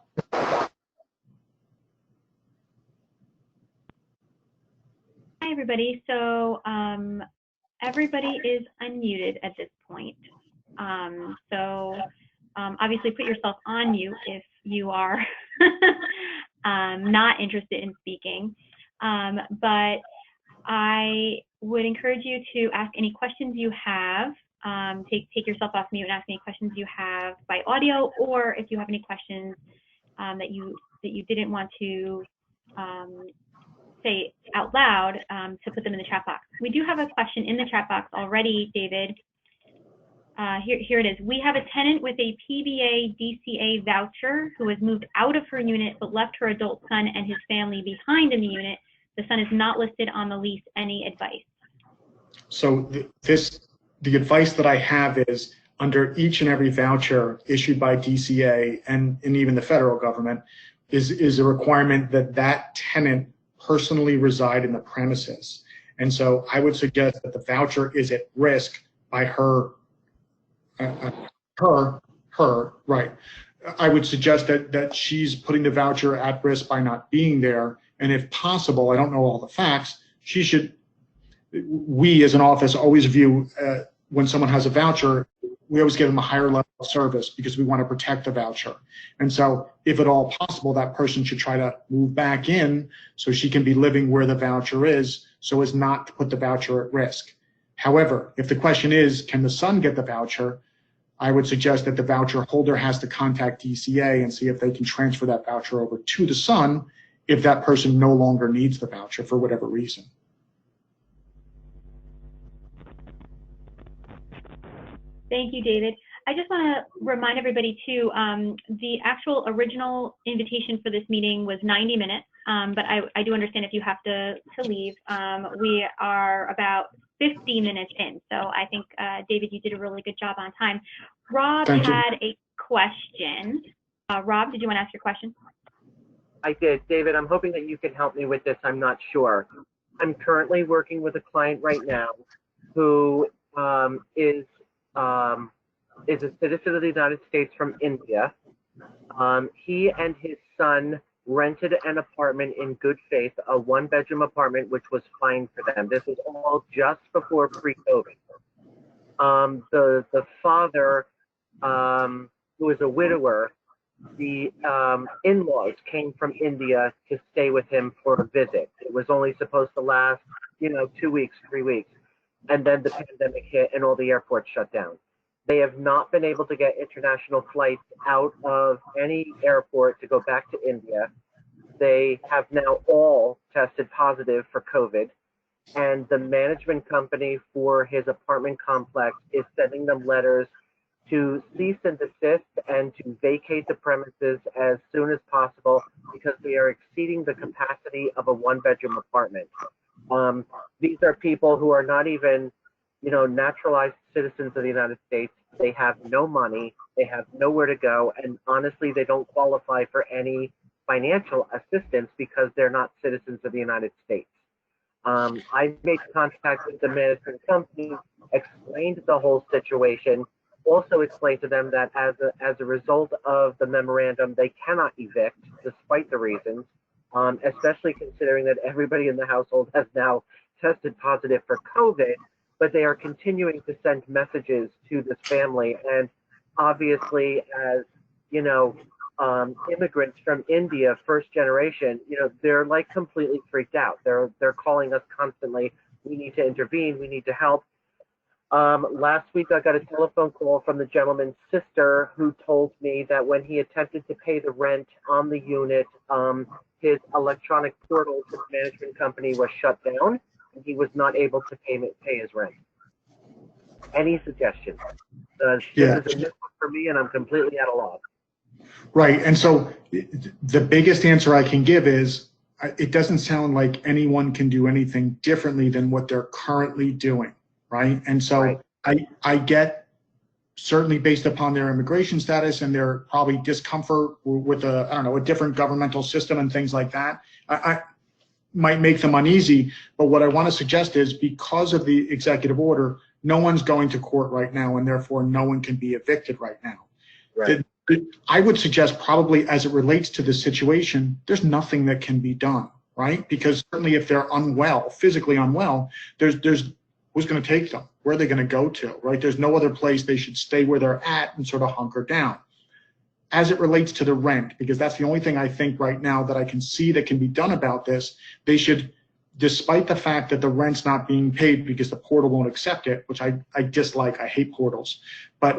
Hi, everybody. So everybody is unmuted at this point. Obviously put yourself on mute if you are not interested in speaking. But I would encourage you to ask any questions you have. Take yourself off mute and ask any questions you have by audio, or if you have any questions that you didn't want to say out loud, to put them in the chat box. We do have a question in the chat box already, David. Here it is. We have a tenant with a PBA DCA voucher who has moved out of her unit but left her adult son and his family behind in the unit. The son is not listed on the lease. Any advice? So the advice that I have is, under each and every voucher issued by DCA and even the federal government is a requirement that that tenant personally reside in the premises. And so I would suggest that the voucher is at risk by her, right. I would suggest that she's putting the voucher at risk by not being there. And if possible, I don't know all the facts, we as an office always view when someone has a voucher, we always give them a higher level of service because we want to protect the voucher. And so if at all possible, that person should try to move back in so she can be living where the voucher is so as not to put the voucher at risk. However, if the question is, can the son get the voucher? I would suggest that the voucher holder has to contact DCA and see if they can transfer that voucher over to the son if that person no longer needs the voucher for whatever reason. Thank you, David. I just want to remind everybody too, the actual original invitation for this meeting was 90 minutes, but I do understand if you have to leave. We are about 50 minutes in, so I think, David, you did a really good job on time. Rob had a question. Rob, did you want to ask your question? I did. David, I'm hoping that you can help me with this. I'm not sure. I'm currently working with a client right now who is a citizen of the United States from India. He and his son rented an apartment in good faith, a one-bedroom apartment, which was fine for them. This was all just before pre-COVID. The father, who is a widower, the in-laws came from India to stay with him for a visit. It was only supposed to last, 2 weeks, 3 weeks. And then the pandemic hit and all the airports shut down. They have not been able to get international flights out of any airport to go back to India. They have now all tested positive for COVID. And the management company for his apartment complex is sending them letters to cease and desist and to vacate the premises as soon as possible because they are exceeding the capacity of a one-bedroom apartment. These are people who are not even, naturalized citizens of the United States. They have no money, they have nowhere to go, and honestly, they don't qualify for any financial assistance because they're not citizens of the United States. I made contact with the management company, explained the whole situation, also explained to them that as a result of the memorandum, they cannot evict despite the reasons, especially considering that everybody in the household has now tested positive for COVID, but they are continuing to send messages to this family. And obviously, as immigrants from India, first generation, they're like completely freaked out. They're calling us constantly. We need to intervene. We need to help. Last week, I got a telephone call from the gentleman's sister who told me that when he attempted to pay the rent on the unit, his electronic portal to the management company was shut down, and he was not able to pay his rent. Any suggestions? This is a new one for me, and I'm completely at a loss. Right, and so the biggest answer I can give is it doesn't sound like anyone can do anything differently than what they're currently doing, right? And so I get, certainly based upon their immigration status and their probably discomfort with a different governmental system and things like that, I might make them uneasy. But what I want to suggest is because of the executive order, no one's going to court right now, and therefore no one can be evicted right now. Right. I would suggest probably as it relates to the situation, there's nothing that can be done, right? Because certainly if they're unwell, physically unwell, there's who's going to take them? Where are they going to go to, right? There's no other place. They should stay where they're at and sort of hunker down. As it relates to the rent, because that's the only thing I think right now that I can see that can be done about this, they should, despite the fact that the rent's not being paid because the portal won't accept it, which I dislike, I hate portals, but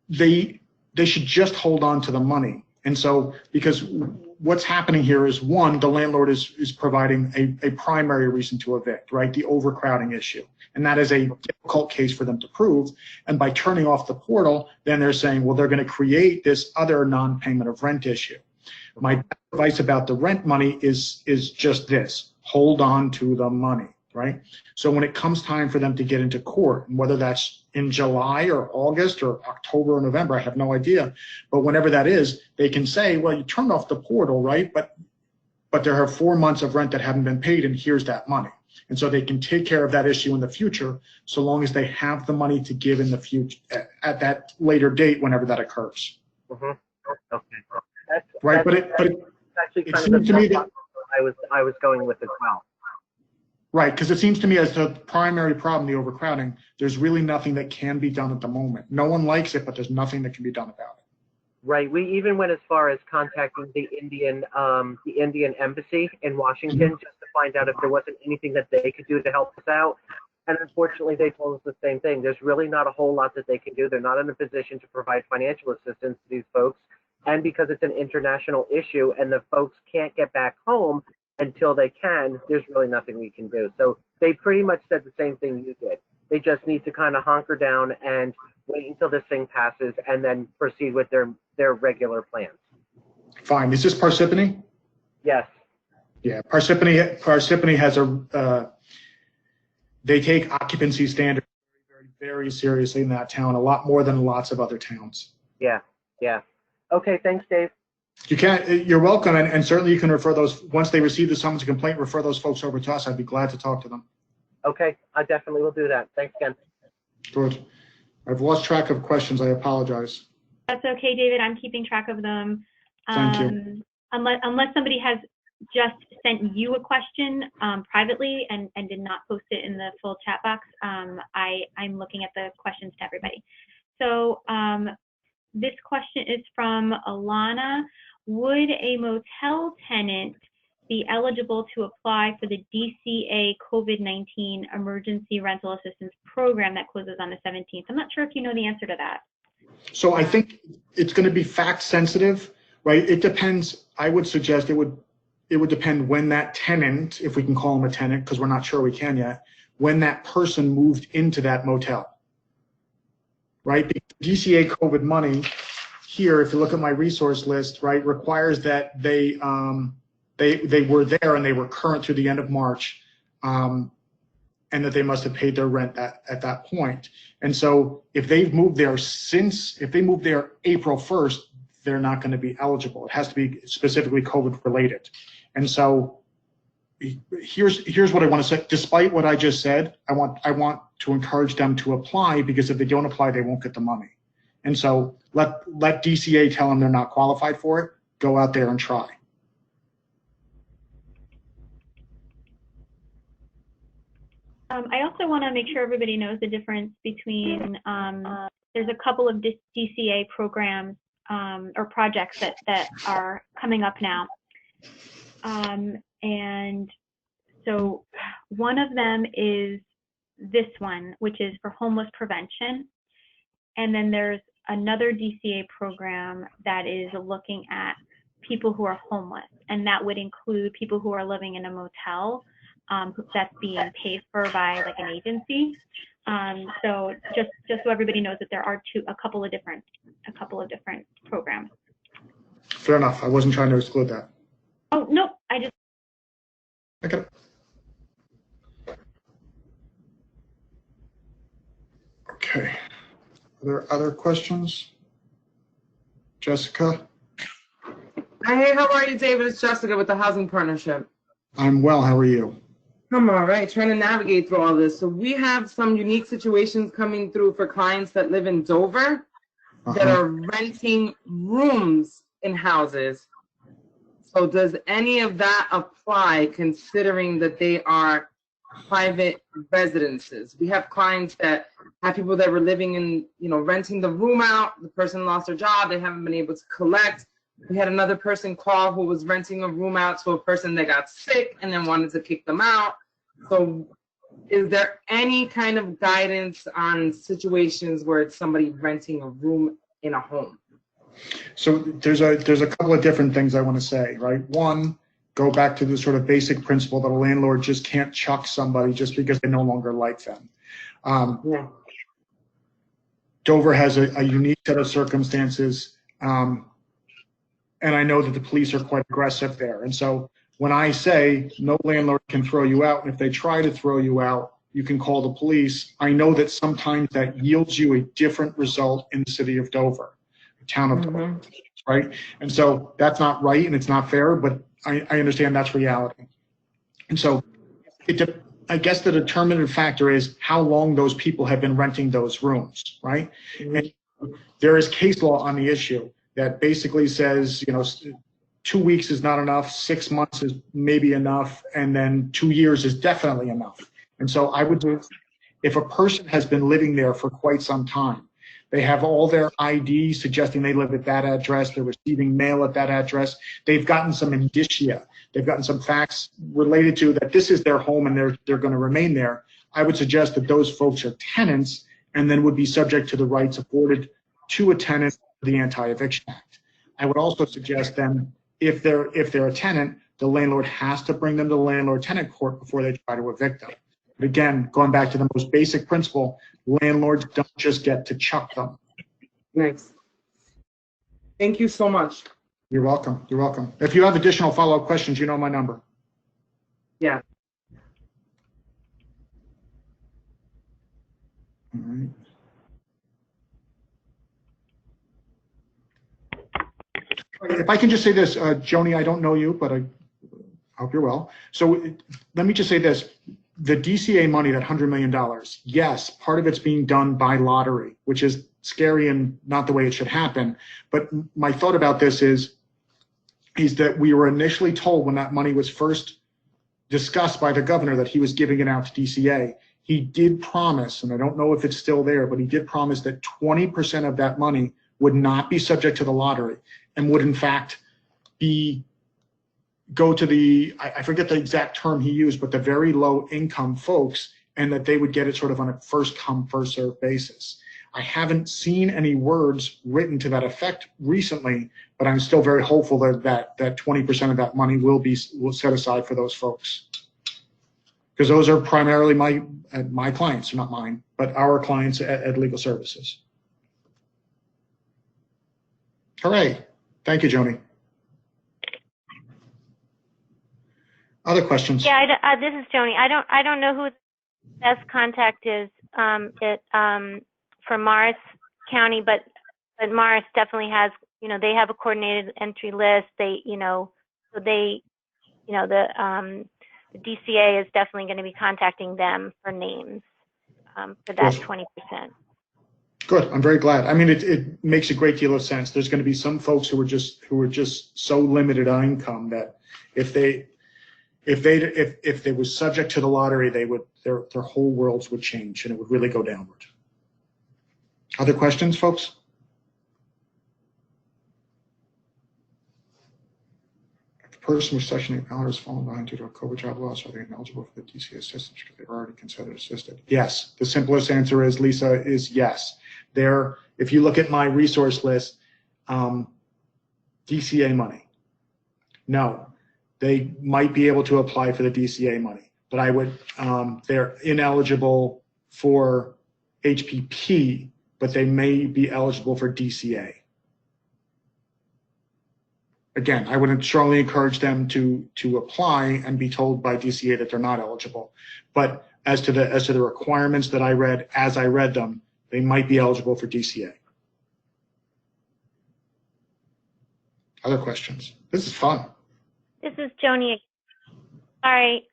they should just hold on to the money. And so, because what's happening here is, one, the landlord is providing a primary reason to evict, right? The overcrowding issue. And that is a difficult case for them to prove. And by turning off the portal, then they're saying, well, they're going to create this other non-payment of rent issue. My advice about the rent money is just this: hold on to the money, right? So when it comes time for them to get into court, and whether that's in July or August or October or November, I have no idea, but whenever that is, they can say, well, you turned off the portal, right? But there are 4 months of rent that haven't been paid, and here's that money. And so they can take care of that issue in the future, so long as they have the money to give in the future at that later date, whenever that occurs. Mhm. Okay. That's, right? that's But it actually it kind of seems to me the that, I was going with as well. right, because it seems to me as the primary problem, the overcrowding, there's really nothing that can be done at the moment. No one likes it, but there's nothing that can be done about it. Right. We even went as far as contacting the Indian embassy in Washington just to find out if there wasn't anything that they could do to help us out. And unfortunately, they told us the same thing. There's really not a whole lot that they can do. They're not in a position to provide financial assistance to these folks. And because it's an international issue and the folks can't get back home until they can, there's really nothing we can do. So they pretty much said the same thing you did. They just need to kind of hunker down and wait until this thing passes and then proceed with their regular plans. Fine. Is this Parsippany? Yes. Yeah, Parsippany has they take occupancy standards very, very, very seriously in that town, a lot more than lots of other towns. Yeah. Yeah. Okay. Thanks, Dave. You're welcome. And certainly you can refer those, once they receive the summons and complaint, refer those folks over to us. I'd be glad to talk to them. Okay. I definitely will do that. Thanks again. Good. I've lost track of questions. I apologize. That's okay, David. I'm keeping track of them. Thank you. Unless somebody has just sent you a question privately and did not post it in the full chat box, I'm looking at the questions to everybody. So this question is from Alana. Would a motel tenant be eligible to apply for the DCA COVID-19 Emergency Rental Assistance Program that closes on the 17th? I'm not sure if you know the answer to that. So I think it's going to be fact sensitive, right? It depends. I would suggest it would depend when that tenant, if we can call him a tenant, because we're not sure we can yet, when that person moved into that motel, right? The DCA COVID money here, if you look at my resource list, right, requires that they were there and they were current through the end of March, and that they must have paid their rent at that point. And so if they've moved there if they moved there April 1st, they're not going to be eligible. It has to be specifically COVID related. And so here's what I want to say. Despite what I just said, I want to encourage them to apply, because if they don't apply, they won't get the money. And so let DCA tell them they're not qualified for it. Go out there and try. I also want to make sure everybody knows the difference between, there's a couple of DCA programs or projects that are coming up now. And so one of them is this one, which is for homeless prevention. And then there's another DCA program that is looking at people who are homeless. And that would include people who are living in a motel that's being paid for by like an agency. So just so everybody knows that there are a couple of different programs. Fair enough. I wasn't trying to exclude that. Oh, no, I just. Okay. Okay. Are there other questions? Jessica? Hey, how are you, David? It's Jessica with the Housing Partnership. I'm well. How are you? I'm all right, trying to navigate through all this. So we have some unique situations coming through for clients that live in Dover that are renting rooms in houses. So does any of that apply, considering that they are private residences? We have clients that have people that were living in, renting the room out. The person lost their job. They haven't been able to collect. We had another person call who was renting a room out to a person that got sick and then wanted to kick them out. So is there any kind of guidance on situations where it's somebody renting a room in a home? So there's a couple of different things I want to say, right? One, go back to the sort of basic principle that a landlord just can't chuck somebody just because they no longer like them. Yeah. Dover has a unique set of circumstances, and I know that the police are quite aggressive there. And so when I say no landlord can throw you out, and if they try to throw you out, you can call the police, I know that sometimes that yields you a different result in the city of Dover, the town of Dover, right? And so that's not right and it's not fair, but I understand that's reality. And so I guess the determinative factor is how long those people have been renting those rooms, right? And there is case law on the issue that basically says, 2 weeks is not enough, 6 months is maybe enough, and then 2 years is definitely enough. And so I would do, if a person has been living there for quite some time, they have all their ID suggesting they live at that address, they're receiving mail at that address, they've gotten some indicia, they've gotten some facts related to that this is their home and they're going to remain there. I would suggest that those folks are tenants and then would be subject to the rights afforded to a tenant under the Anti-Eviction Act. I would also suggest then, if they're a tenant, the landlord has to bring them to the Landlord Tenant Court before they try to evict them. But again, going back to the most basic principle, landlords don't just get to chuck them. Nice. Thank you so much. You're welcome. You're welcome. If you have additional follow-up questions, you know my number. Yeah. All right. If I can just say this, Joni, I don't know you, but I hope you're well. So let me just say this. The DCA money, that $100 million, yes, part of it's being done by lottery, which is scary and not the way it should happen. But my thought about this is that we were initially told when that money was first discussed by the governor that he was giving it out to DCA. He did promise, and I don't know if it's still there, but he did promise that 20% of that money would not be subject to the lottery and would in fact go to the, I forget the exact term he used, but the very low income folks, and that they would get it sort of on a first come, first served basis. I haven't seen any words written to that effect recently, but I'm still very hopeful that 20% of that money will set aside for those folks. Because those are primarily my clients, not mine, but our clients at Legal Services. Hooray. Thank you, Joni. Other questions? Yeah, this is Joni. I don't know who the best contact is for Morris County, but Morris definitely has, they have a coordinated entry list. The DCA is definitely going to be contacting them for names for that 20%. Good. I'm very glad. I mean, it makes a great deal of sense. There's going to be some folks who are just so limited on income that if they were subject to the lottery, their whole worlds would change and it would really go downward. Other questions, folks? If the person with Section 8 hours fallen behind due to a COVID job loss, are they ineligible for the DCA assistance because they're already considered assisted? Yes. The simplest answer is, Lisa, is yes. If you look at my resource list, DCA money. No. They might be able to apply for the DCA money, but they're ineligible for HPP, but they may be eligible for DCA. Again, I would strongly encourage them to apply and be told by DCA that they're not eligible. But as to the requirements that I read, as I read them, they might be eligible for DCA. Other questions? This is fun. This is Joni. Sorry.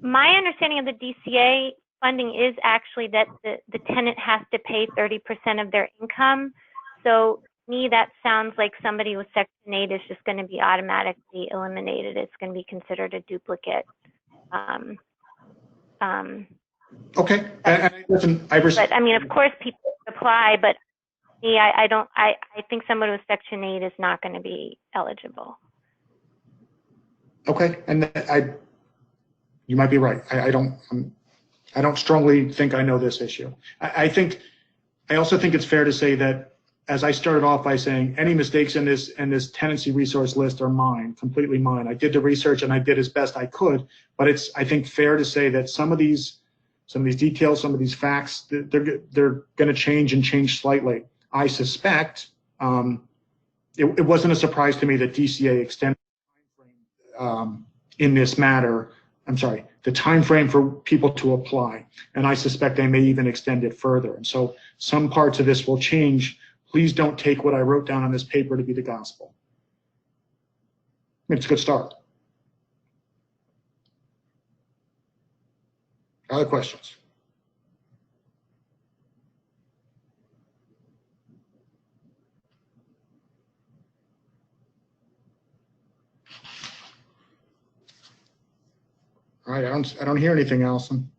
My understanding of the DCA funding is actually that the tenant has to pay 30% of their income. So to me, that sounds like somebody with Section 8 is just going to be automatically eliminated. It's going to be considered a duplicate. Okay. And listen, but I mean, of course, people apply, but me, I think somebody with Section 8 is not going to be eligible. Okay, and you might be right. I don't strongly think I know this issue. I also think it's fair to say that, as I started off by saying, any mistakes in this tenancy resource list are mine, completely mine. I did the research and I did as best I could, but it's, I think, fair to say that some of these details, some of these facts, they're going to change slightly. I suspect it wasn't a surprise to me that DCA extended in this matter. I'm sorry, the time frame for people to apply, and I suspect they may even extend it further. And so some parts of this will change. Please don't take what I wrote down on this paper to be the gospel. It's a good start. Other questions? . . . . . . . . . . . . . . . . . . . . . . . . . . . . . . . . . . . . . . . . . . . . . . . . . . . . . . . . . . All right, I don't hear anything, Allison.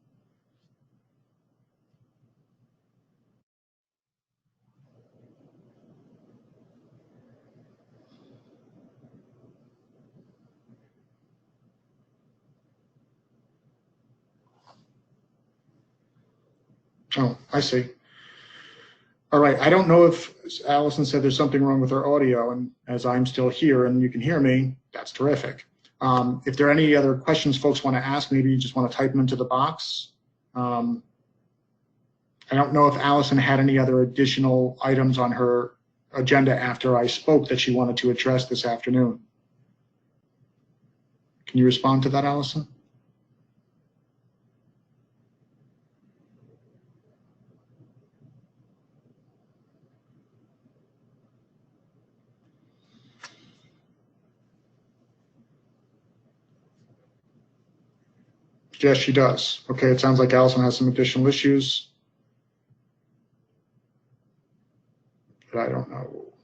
Oh, I see. All right, I don't know if Allison said there's something wrong with her audio, and as I'm still here and you can hear me, that's terrific. If there are any other questions folks want to ask, maybe you just want to type them into the box. I don't know if Allison had any other additional items on her agenda after I spoke that she wanted to address this afternoon. Can you respond to that, Allison? Yes, she does. Okay, it sounds like Allison has some additional issues. But I don't know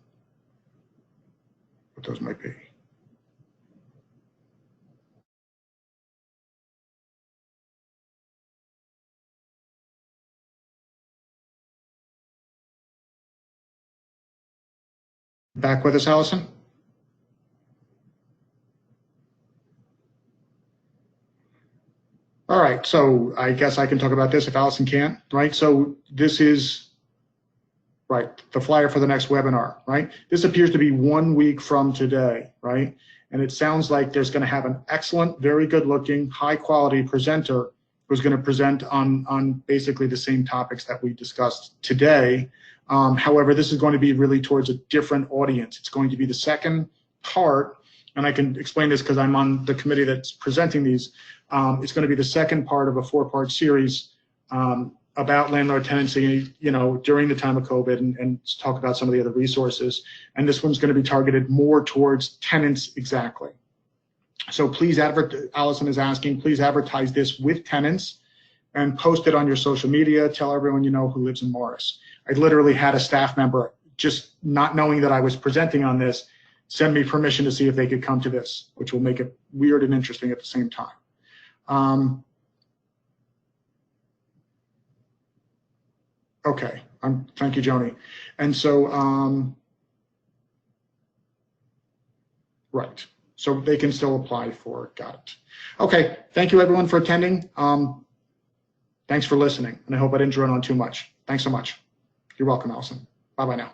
what those might be. Back with us, Allison? All right, so I guess I can talk about this if Allison can't, right? So this is, right, the flyer for the next webinar, right? This appears to be 1 week from today, right? And it sounds like there's gonna have an excellent, very good looking, high quality presenter who's gonna present on basically the same topics that we discussed today. However, this is going to be really towards a different audience. It's going to be the second part, and I can explain this because I'm on the committee that's presenting these. It's going to be the second part of a 4-part series about landlord tenancy, you know, during the time of COVID, and talk about some of the other resources. And this one's going to be targeted more towards tenants exactly. So please Allison is asking, please advertise this with tenants and post it on your social media. Tell everyone you know who lives in Morris. I literally had a staff member, just not knowing that I was presenting on this, send me permission to see if they could come to this, which will make it weird and interesting at the same time. Okay, thank you, Joni. And so, right, so they can still apply for it, got it. Okay, thank you everyone for attending. Thanks for listening, and I hope I didn't drone on too much. Thanks so much. You're welcome, Allison. Bye-bye now.